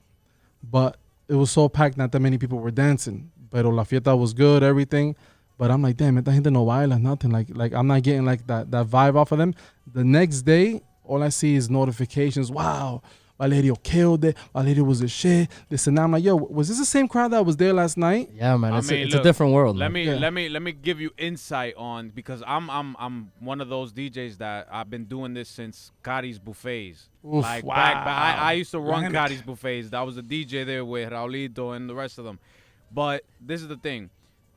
But it was so packed, not that many people were dancing. Pero la fiesta was good, everything. But I'm like, damn, esta gente no baila, nothing. Like I'm not getting like that vibe off of them. The next day, all I see is notifications. Wow, Valerio killed it. Valerio was a shit. This and that. I'm like, yo, was this the same crowd that was there last night? Yeah, man. I It's, mean, it's look, a different world. Let man. me let me give you insight on, because I'm one of those DJs that I've been doing this since Cadi's Buffets. Oof, Back, I used to run Cadi's Buffets. I was a DJ there with Raulito and the rest of them. But this is the thing.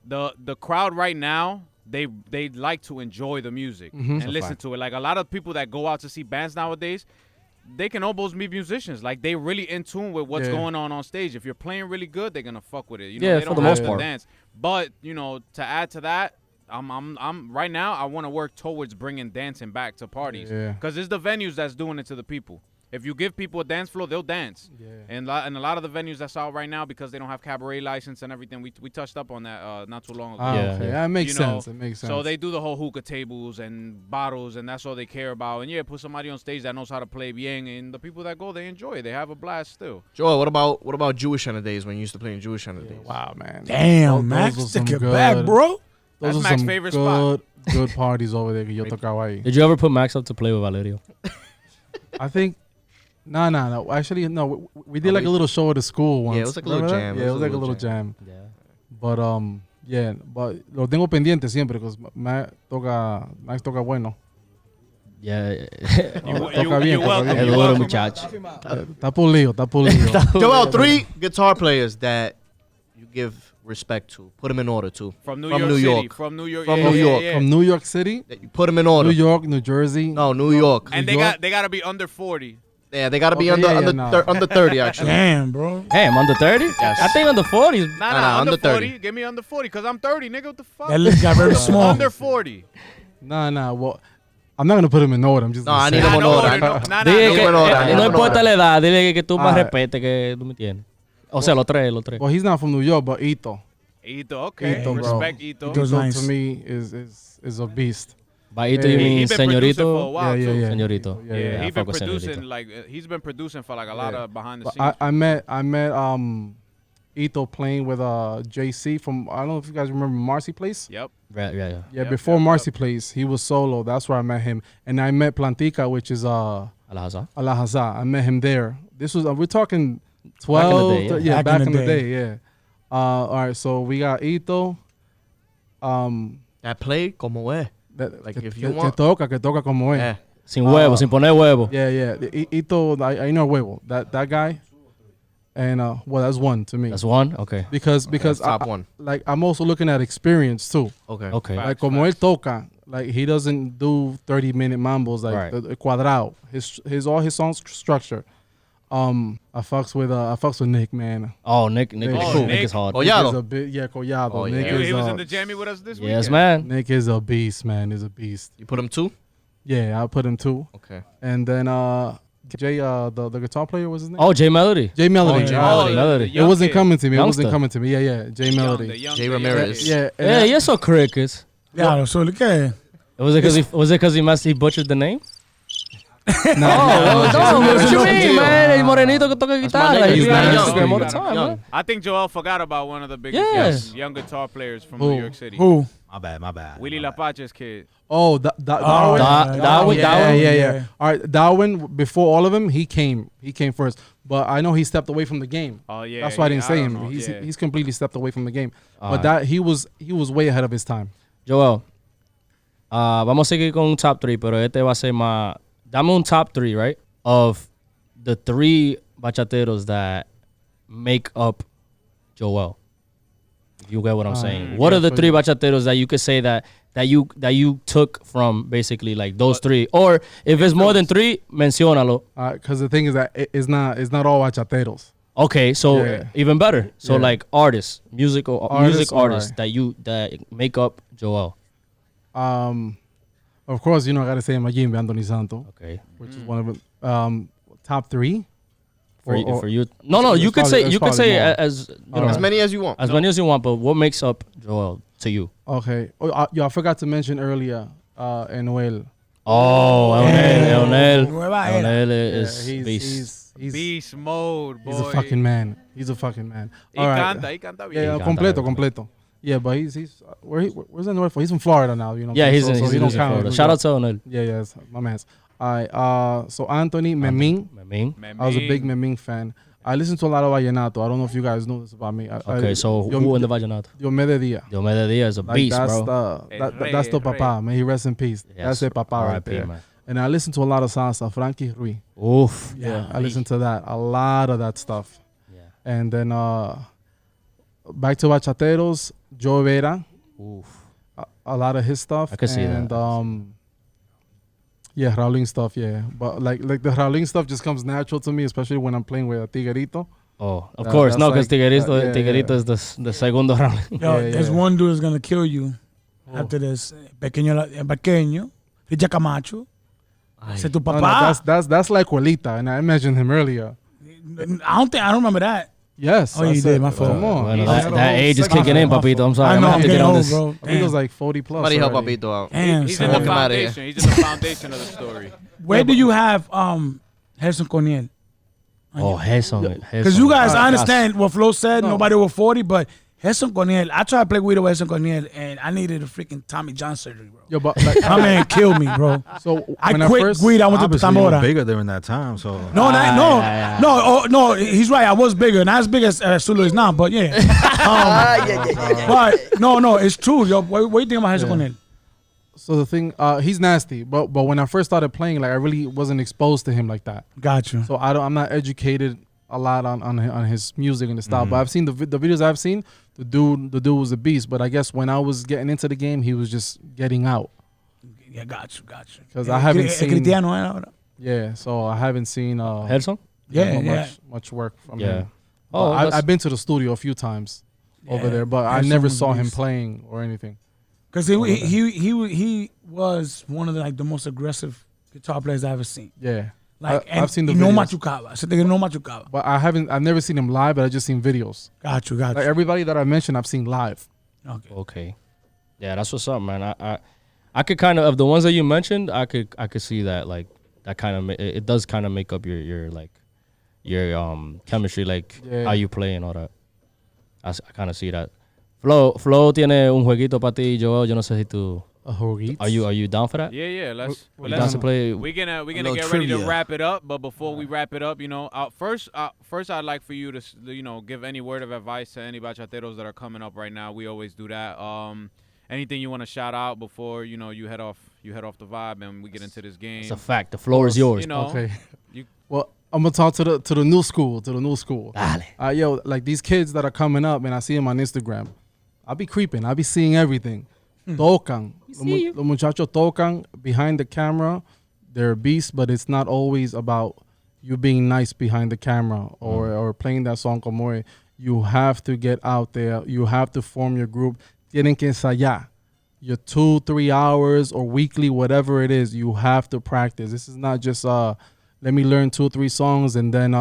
The crowd right now, they like to enjoy the music and listen to it. Like a lot of people that go out to see bands nowadays, they can almost be musicians. Like they really in tune with what's going on stage. If you're playing really good, they're gonna fuck with it. You know, Yeah, they for don't the have most to part. dance. But you know, to add to that, I'm right now. I want to work towards bringing dancing back to parties. Yeah. Because it's the venues that's doing it to the people. If you give people a dance floor, they'll dance. Yeah. And a lot of the venues that's out right now, because they don't have cabaret license and everything, we touched up on that not too long ago. Ah, Yeah, okay. yeah. That makes You know, sense. It makes sense. So they do the whole hookah tables and bottles, and that's all they care about. And yeah, put somebody on stage that knows how to play bien, and the people that go, they enjoy it. They have a blast still. Joel, what about Jewish Under Days when you used to play in Jewish Under Days? Wow, man. Damn, Those Max, were stick some it back, good- bro. That's Those are Max's some favorite good, spot. good parties over there que yo tocaba ahí. Did you ever put Max up to play with Valerio? I think, no. Actually, no. We did like a little show at the school once. Yeah, it was like a little Remember that? jam. Yeah, it was like a little jam. Yeah. But yeah, but lo tengo pendiente siempre because Max toca bueno. Yeah. Toca bien, toca welcome. bien. El You're duro welcome. muchacho. Está pulido, está pulido. Joel, 3 guitar players that you give respect to. Put them in order too. From New From York New City. York. From New York. From yeah, New yeah, York. yeah. From New York City, That you put them in order. New York, New Jersey. No, New York. And New York. they gotta be under 40. Yeah, they got to be Okay, under 30 actually. Damn, bro. Damn, under 30? Yes. I think under 40. Nah, under under 40. 30. Give me under 40, because I'm 30, nigga. What the fuck? That list got very small. Under 40. Nah. Well, I'm not gonna put him in order. I'm just. No, gonna I say need it. him in order. Dile que, no, no, no importa la edad, dile que tú más Alright. respete que tú me tienes. O sea, los tres. Well, he's not from New York, but Ito. Ito, okay. Ito, bro. Respect Ito. Ito's Ito nice. to me is a beast. By Ito, you He mean He's been producing for a señorito? while, Yeah, too. yeah. Señorito. Yeah, Yeah, yeah. he's fuck been with producing señorito. he's been producing for like a lot of behind the But scenes. I met Ito playing with JC from, I don't know if you guys remember Marcy Place. Yep. Yeah. Yeah, Yep, before yep, Marcy Place, he was solo. That's where I met him. And I met Plantica, which is Alhaza. Alhaza. I met him there. This was we're talking 12. Back in the day, yeah. Back in the day, yeah. All right, so we got Ito. That play como es. Like, if you want- que toca como es. Yeah. Sin huevo, sin poner huevo. Yeah. Ito, I know huevo. That guy. And well, that's one to me. That's one? Okay. Because top I- one. like I'm also looking at experience too. Okay. Okay. Facts, Like como él toca, like he doesn't do 30-minute mambos like Right. the cuadrado. His all his songs structure. I fucks with Nick, man. Oh, Nick Nick. is Oh, cool. Nick. Nick is hard. Oh, Nick Collado. is a bit, Collado. Oh, Nick yeah. is He was in the jammy with us this weekend. Yes, man. Nick is a beast, man. Is a beast. You put him 2? Yeah, I put him 2. Okay. And then Jay, the guitar player, was his name? Oh, J Melody. Jay Melody. Jay Ah, Melody. the Melody. It young wasn't kid. coming to me. It Youngster. wasn't coming to me. Yeah. Jay The Melody. young Jay kid, Ramirez. Yeah. and Yeah, you're so crickets. Yeah, so look at Was it because he butchered the name? Nah, No, what you Young. mean, man? El morenito que toca guitarra. nigga. He's He's on nice. Instagram all the Young. time, Young. man. I think Joel forgot about one of the biggest Yes. young guitar players from Who? New York City. who? My bad. Willie Lapache's kid. Oh, Oh, Darwin. Darwin. Yeah. All right, Darwin. Before all of them, he came first. But I know he stepped away from the game. Oh yeah. That's why I didn't say don't him. know. He's Yeah. he's completely stepped away from the game. All But right. that he was way ahead of his time. Joel, vamos a seguir con un top 3, pero este va a ser más... Dame un top 3, right? Of the 3 bachateros that make up Joel. You get what I'm saying? What are the 3 bachateros that you could say that you took from basically like those 3? Or if it's more than 3, menciónalo. Because the thing is that it's not all bachateros. Okay, so Yeah. even better. So Yeah. like artists, music Artists, artists alright. that make up Joel. Of course, I gotta say Majimbe Anthony Santo, Okay. which is one of the top 3. For Or- you. No, It's you could probably- say it's you could probably say more. as you know, Alright. As many as you want. as many as you want, but what makes up Joel to you? Okay. Oh, I forgot to mention earlier, Enoel. Oh, Leonel. Nueva era. is he's beast. he's Beast mode, boy. he's a fucking man. He's a fucking man. He All right. canta bien. Yeah, He completo, canta, completo. Yeah, but he's where's Enoel from? He's from Florida now. You know. Yeah, he's so, in, so he's he in don't Florida. count. Shout out to Leonel. Yeah, it's my man's. All right. So Anthony Meming. I was a big Meming fan. I listen to a lot of vallenato. I don't know if you guys know this about me. Okay, so who in the vallenato? Diomede Dia. Diomede Diaz is a Like beast, that's bro. that's the El rey. papa. May he rest in peace. Yes. That's the papa right R.I.P., there. man. And I listen to a lot of salsa. Frankie Ruiz. Oof. Yeah, I listen to that. A lot of that stuff. Yeah. And then back to bachateros, Joe Vera. Oof. A lot of his stuff. I could see that. And yeah, Raulín stuff. Yeah, but like the Raulín stuff just comes natural to me, especially when I'm playing with a Tiguerito. Oh, of That- course. that's No, because like- Tiguerito, yeah, Tiguerito is the segundo round. Yo, Yeah, there's yeah. one dude that's gonna kill you after this. Pequeño, Richard Camacho. Ese tu No, papá. that's like Juelita, and I mentioned him earlier. I don't remember that. Yes. Oh, you I did, said, my fault. Come on. Bueno, Yeah. that age is Second kicking in, fault, my papito. I'm sorry. I I'm know, gonna have I'm to get getting on old, this. bro. I think it was like 40 plus. Somebody help already. Papito out. Damn, He's son. in the Walk him outta here. foundation. He's in the foundation of the story. Where do you have Gerson Corniel? Oh, Gerson. Because you guys, I Yes. understand what Flo said. No. Nobody over 40, but Gerson Corniel. I tried to play weed with Gerson Corniel, and I needed a freaking Tommy John surgery, bro. Yo, but like, My man killed me, bro. so I when quit first, weed. I went to Obviously, you were Tamora. bigger during that time, so No. Oh, he's right. I was bigger, not as big as Sulu is now, but yeah. But no, it's true, yo. What do you think about Gerson Corniel? So the thing, he's nasty, but when I first started playing, like I really wasn't exposed to him like that. Got you. So I'm not educated a lot on his music and the style. But I've seen the videos I've seen. The dude was a beast. But I guess when I was getting into the game, he was just getting out. Yeah, got you. Because I haven't seen. Cristiano, Yeah, so I haven't seen Headson? much work from Yeah. him. Oh, But I've been to the studio a few times over there, but I never saw him playing or anything. Because he was one of the most aggressive guitar players I ever seen. Yeah. I've seen the no videos. machucaba. Se te no machucaba. But I've never seen him live, but I just seen videos. Got you. Like everybody that I mentioned, I've seen live. Okay. Yeah, that's what's up, man. I could kind of the ones that you mentioned, I could see that like that kind of it does kind of make up your chemistry, like how you play and all that. I kind of see that. Flo tiene un jueguito para ti, Joel. Yo no sé si tú. Are you down for that? Yeah. Let's to play. We're gonna get ready to wrap it up, but before we wrap it up, first I'd like for you to give any word of advice to any bachateros that are coming up right now. We always do that. Anything you want to shout out before you head off the vibe and we get into this game. It's a fact. The floor is yours. Okay. Well, I'm gonna talk to the new school. Dale. Yo, like these kids that are coming up, and I see them on Instagram. I'll be creeping. I'll be seeing everything. Tocan. Los muchachos tocan behind the camera. They're beasts, but it's not always about you being nice behind the camera or playing that song como you have to get out there. You have to form your group. Tienen que ensayar. Your 2-3 hours or weekly, whatever it is, you have to practice. This is not just let me learn 2 or 3 songs and then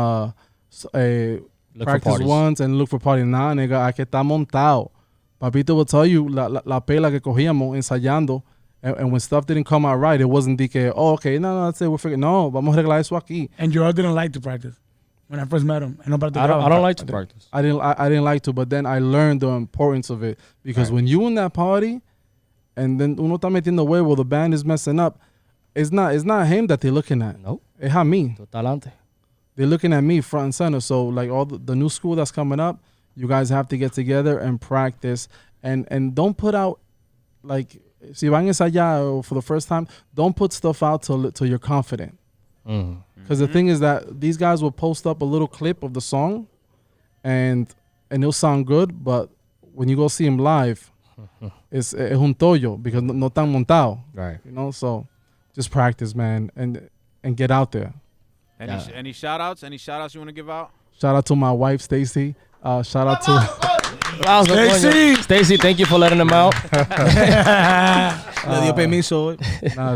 practice once and look for parties. Nah, nigga, hay que estar montado. Papito will tell you la pela que cogíamos ensayando, and when stuff didn't come out right, it wasn't de que, okay, no, that's it, we're figuring. No, vamos a arreglar eso aquí. And Joel didn't like to practice when I first met him. I don't like to practice. I didn't like to, but then I learned the importance of it because when you in that party, and then uno está metiendo huevo, the band is messing up. It's not him that they're looking at. Nope. Es a mí. Totalante. They're looking at me front and center. So like all the new school that's coming up, you guys have to get together and practice and don't put out like si van a ensayar for the first time, don't put stuff out till you're confident. Because the thing is that these guys will post up a little clip of the song and it'll sound good, but when you go see him live, es un tollo because no tan montado. Right. So just practice, man, and get out there. Any shout outs? Any shout outs you want to give out? Shout out to my wife, Stacy. Shout out to Stacy, thank you for letting them out.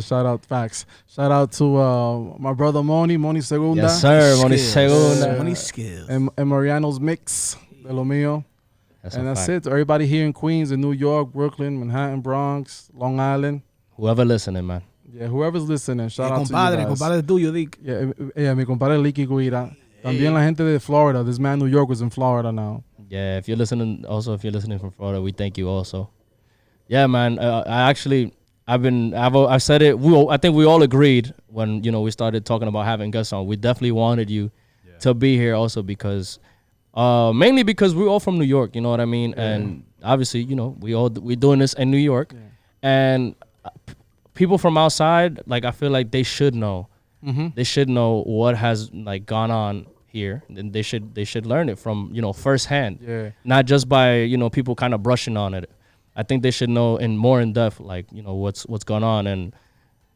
Shout out, facts. Shout out to my brother Moni Segunda. Yes, sir, Moni Segunda. Moni skills. And Mariano's mix, de lo mío. That's it. To everybody here in Queens, in New York, Brooklyn, Manhattan, Bronx, Long Island. Whoever listening, man. Yeah, whoever's listening, shout out to you guys. Compadre tuyo, Dick. Yeah, mi compadre Licky Guira. También la gente de Florida. This man, New York, was in Florida now. Yeah, if you're listening from Florida, we thank you also. Yeah, man. I've said it. I think we all agreed when we started talking about having guests on. We definitely wanted you to be here also because, mainly because we're all from New York. You know what I mean? Yeah. And obviously, we're doing this in New York, and people from outside, like I feel like they should know. They should know what has gone on here, and they should learn it from firsthand, not just by people kind of brushing on it. I think they should know more in depth, what's going on, and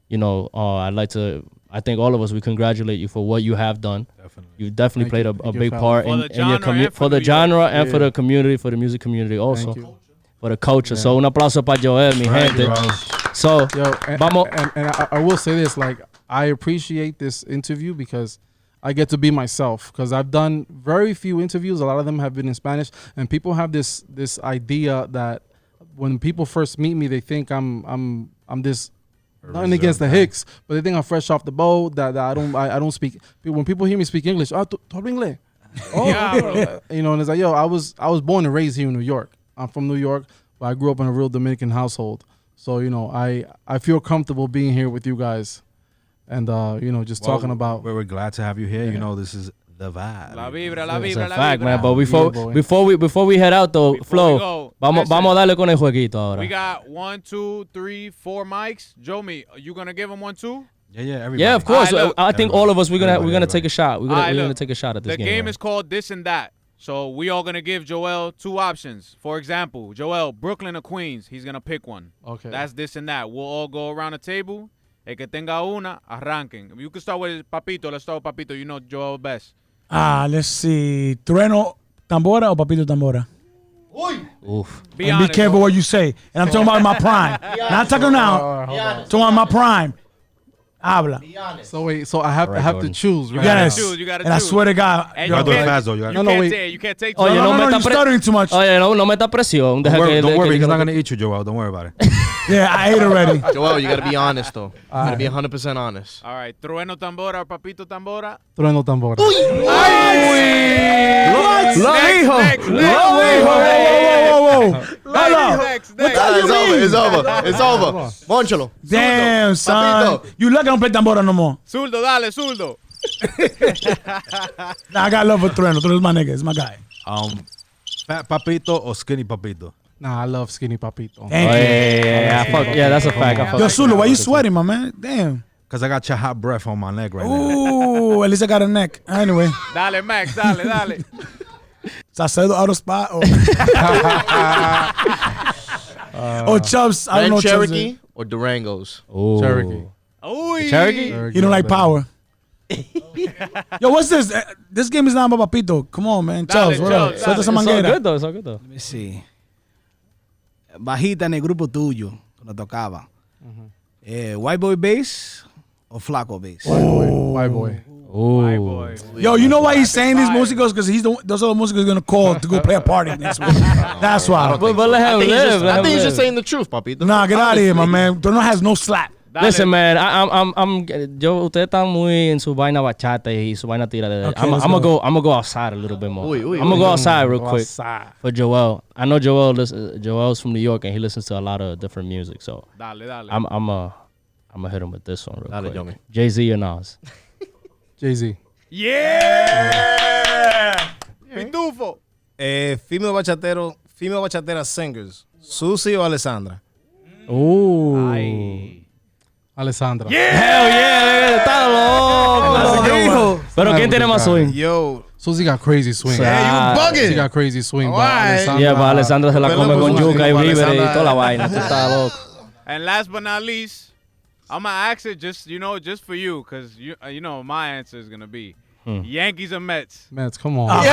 I think all of us, we congratulate you for what you have done. Definitely. You definitely played a big part in your community, for the genre and for the community, for the music community also, for the culture. So un aplauso para Joel, mi gente. So vamos. And I will say this, I appreciate this interview because I get to be myself, because I've done very few interviews. A lot of them have been in Spanish, and people have this idea that when people first meet me, they think I'm this, nothing against the Hicks, but they think I'm fresh off the boat, that I don't speak. When people hear me speak English, tú hablas inglés? And it's like, yo, I was born and raised here in New York. I'm from New York, but I grew up in a real Dominican household. So, I feel comfortable being here with you guys. And just talking about. We're glad to have you here. This is the vibe. La vibra, la It's a vibra, la fact, vibra. man. But before we head out though, Flo, vamos a darle con el jueguito ahora. We got 1, 2, 3, 4 mics. Jomi, you gonna give him 1, 2? Yeah, everybody. Yeah, of course. Right, I think all of us we're gonna take a shot. We're gonna take a shot at this The game. game right? is called This and That. So we all gonna give Joel 2 options. For example, Joel, Brooklyn or Queens. He's gonna pick one. Okay. That's this and that. We'll all go around the table, El que tenga una, arranquen. You can start with Papito. Let's start with Papito. You know Joel best. Let's see. Trueno Tambora or Papito Tambora? Oof. Be And honest. be careful what you say. And I'm talking about my prime. Not talking now. Talking about my prime. Habla. So wait, so I have to Jordan. choose, right? Yes. You gotta And I choose. swear to God. And You gotta do it can't- fast, though. You You gotta- No, can't wait. say it. You can't take Oye, too No, no no, me no, está you're stuttering too much. Oye, no me presión. Deja Don't worry, que- don't que worry, he's diga not lo gonna eat you, Joel. Don't worry about it. Yeah, I ate already. Joel, you gotta be honest though. You gotta be 100% honest. All right. Trueno Tambora or Papito Tambora. Trueno Tambora. Lo dijo. Next. Whoa. Hold up. Next. It's over. Monchalo. Damn, son. Papito. You lucky I don't play tambora no more. Zurdo, dale, zurdo. Nah, I got love for Trueno. Trueno's my nigga. It's my guy. Fat Papito or skinny Papito? Nah, I love skinny Papito. Oh, Thank you. yeah, that's a fact. I fuck- Yo, Zulu, why you sweating, my man? Damn. Because I got your hot breath on my neck right now. Ooh, at least I got a neck. Anyway, Dale, Max, dale. Salcedo out of spot or Chubbs. I don't know Grand Chubbs. Cherokee or Durangos? Ooh. Cherokee. Uy. Cherokee? You don't like power. Yo, what's this? This game is not about Papito. Come on, man. Chubbs, what up? Chubbs, Suelta esa It's all manguera. good though. It's all good though. Let me see. Bajita en el grupo tuyo, cuando tocaba. White Boy Bass o Flaco Bass? White boy. My boy. Yo, you know why he's saying these Fire. musicals? Because those are the musicals he's gonna call to go play a party next week. That's why. But let I him think, live. I think he's just saying the truth, Papito. Nah, get out of here, my man. Trueno has no slap. Dale. Listen, man, ustedes están muy en su vaina bachata y su vaina tira de. Okay, I'm let's gonna go. go. I'm gonna go outside a little bit more. Uy, I'm gonna go outside real Go quick outside. for Joel. I know Joel's from New York and he listens to a lot of different music. So Dale. I'm gonna hit him with this one real Dale, quick. Yomi. Jay-Z or Nas? Jay-Z. Yeah. Pitufo. Female bachatera singers. Susi o Alessandra? Ooh. Alessandra. Hell yeah, está loco. Pero quién tiene más swing? Yo. Susie got crazy swing. Ah, She got crazy swing. but Alright. Alessandra- Yeah, pero Alessandra se la Bueno, come pues, con yuca y con víveres y Alessandra- toda la vaina. Tú estás loco. And last but not least, I'm gonna ask it just for you, cause you know my answer is gonna be Yankees or Mets. Mets, come on. Pase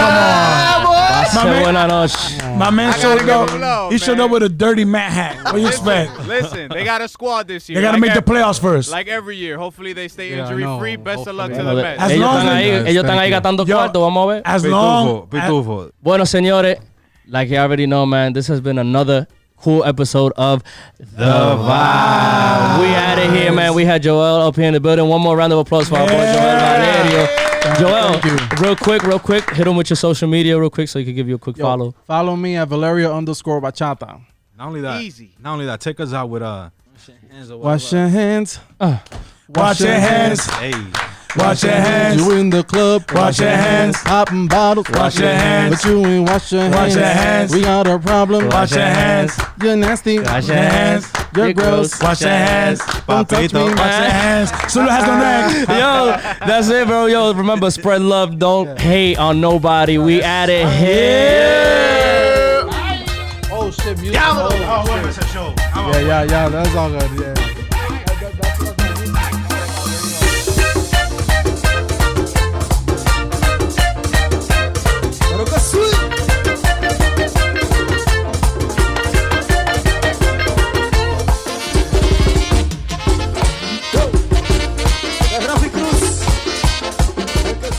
buena noche. My man showed gotta give up. him love, He showed man. up with a dirty Matt hat. What do you expect? Listen, they got a squad this year. They gotta like make the ev- playoffs first. Like every year. Hopefully they stay Yeah, I injury know. free. Best of luck to Hopefully. the Ellos Mets. As long están as- ahí, Yes, ellos están thank ahí you. gastando Yo, cuarto, vamos a ver. As long Pitufo. Bueno, señores, like you already know, man, this has been another cool episode of The Vibe. We out of here, man. We had Joel up here in the building. One more round of applause for our boy Joel Valerio. Joel, real quick, hit him with your social media real quick so he can give you a quick Yo, follow. Follow me at Valerio_Bachata. Not only that, Easy. Not only that, take us out with Wash your hands. Wash your hands. Hey. Wash your hands. You in the club. Wash your hands. Popping bottles. Wash your hands. But you ain't wash your hands. Wash your hands. We got a problem. Wash your hands. You're nasty. Wash your hands. You're gross. Wash your hands. Don't touch me. Wash your hands. Sulu has no neck. Yo, that's it, bro. Yo, remember, spread love. Don't hate on nobody. We out of here. Oh shit, music. Yeah, that's all good. Yeah.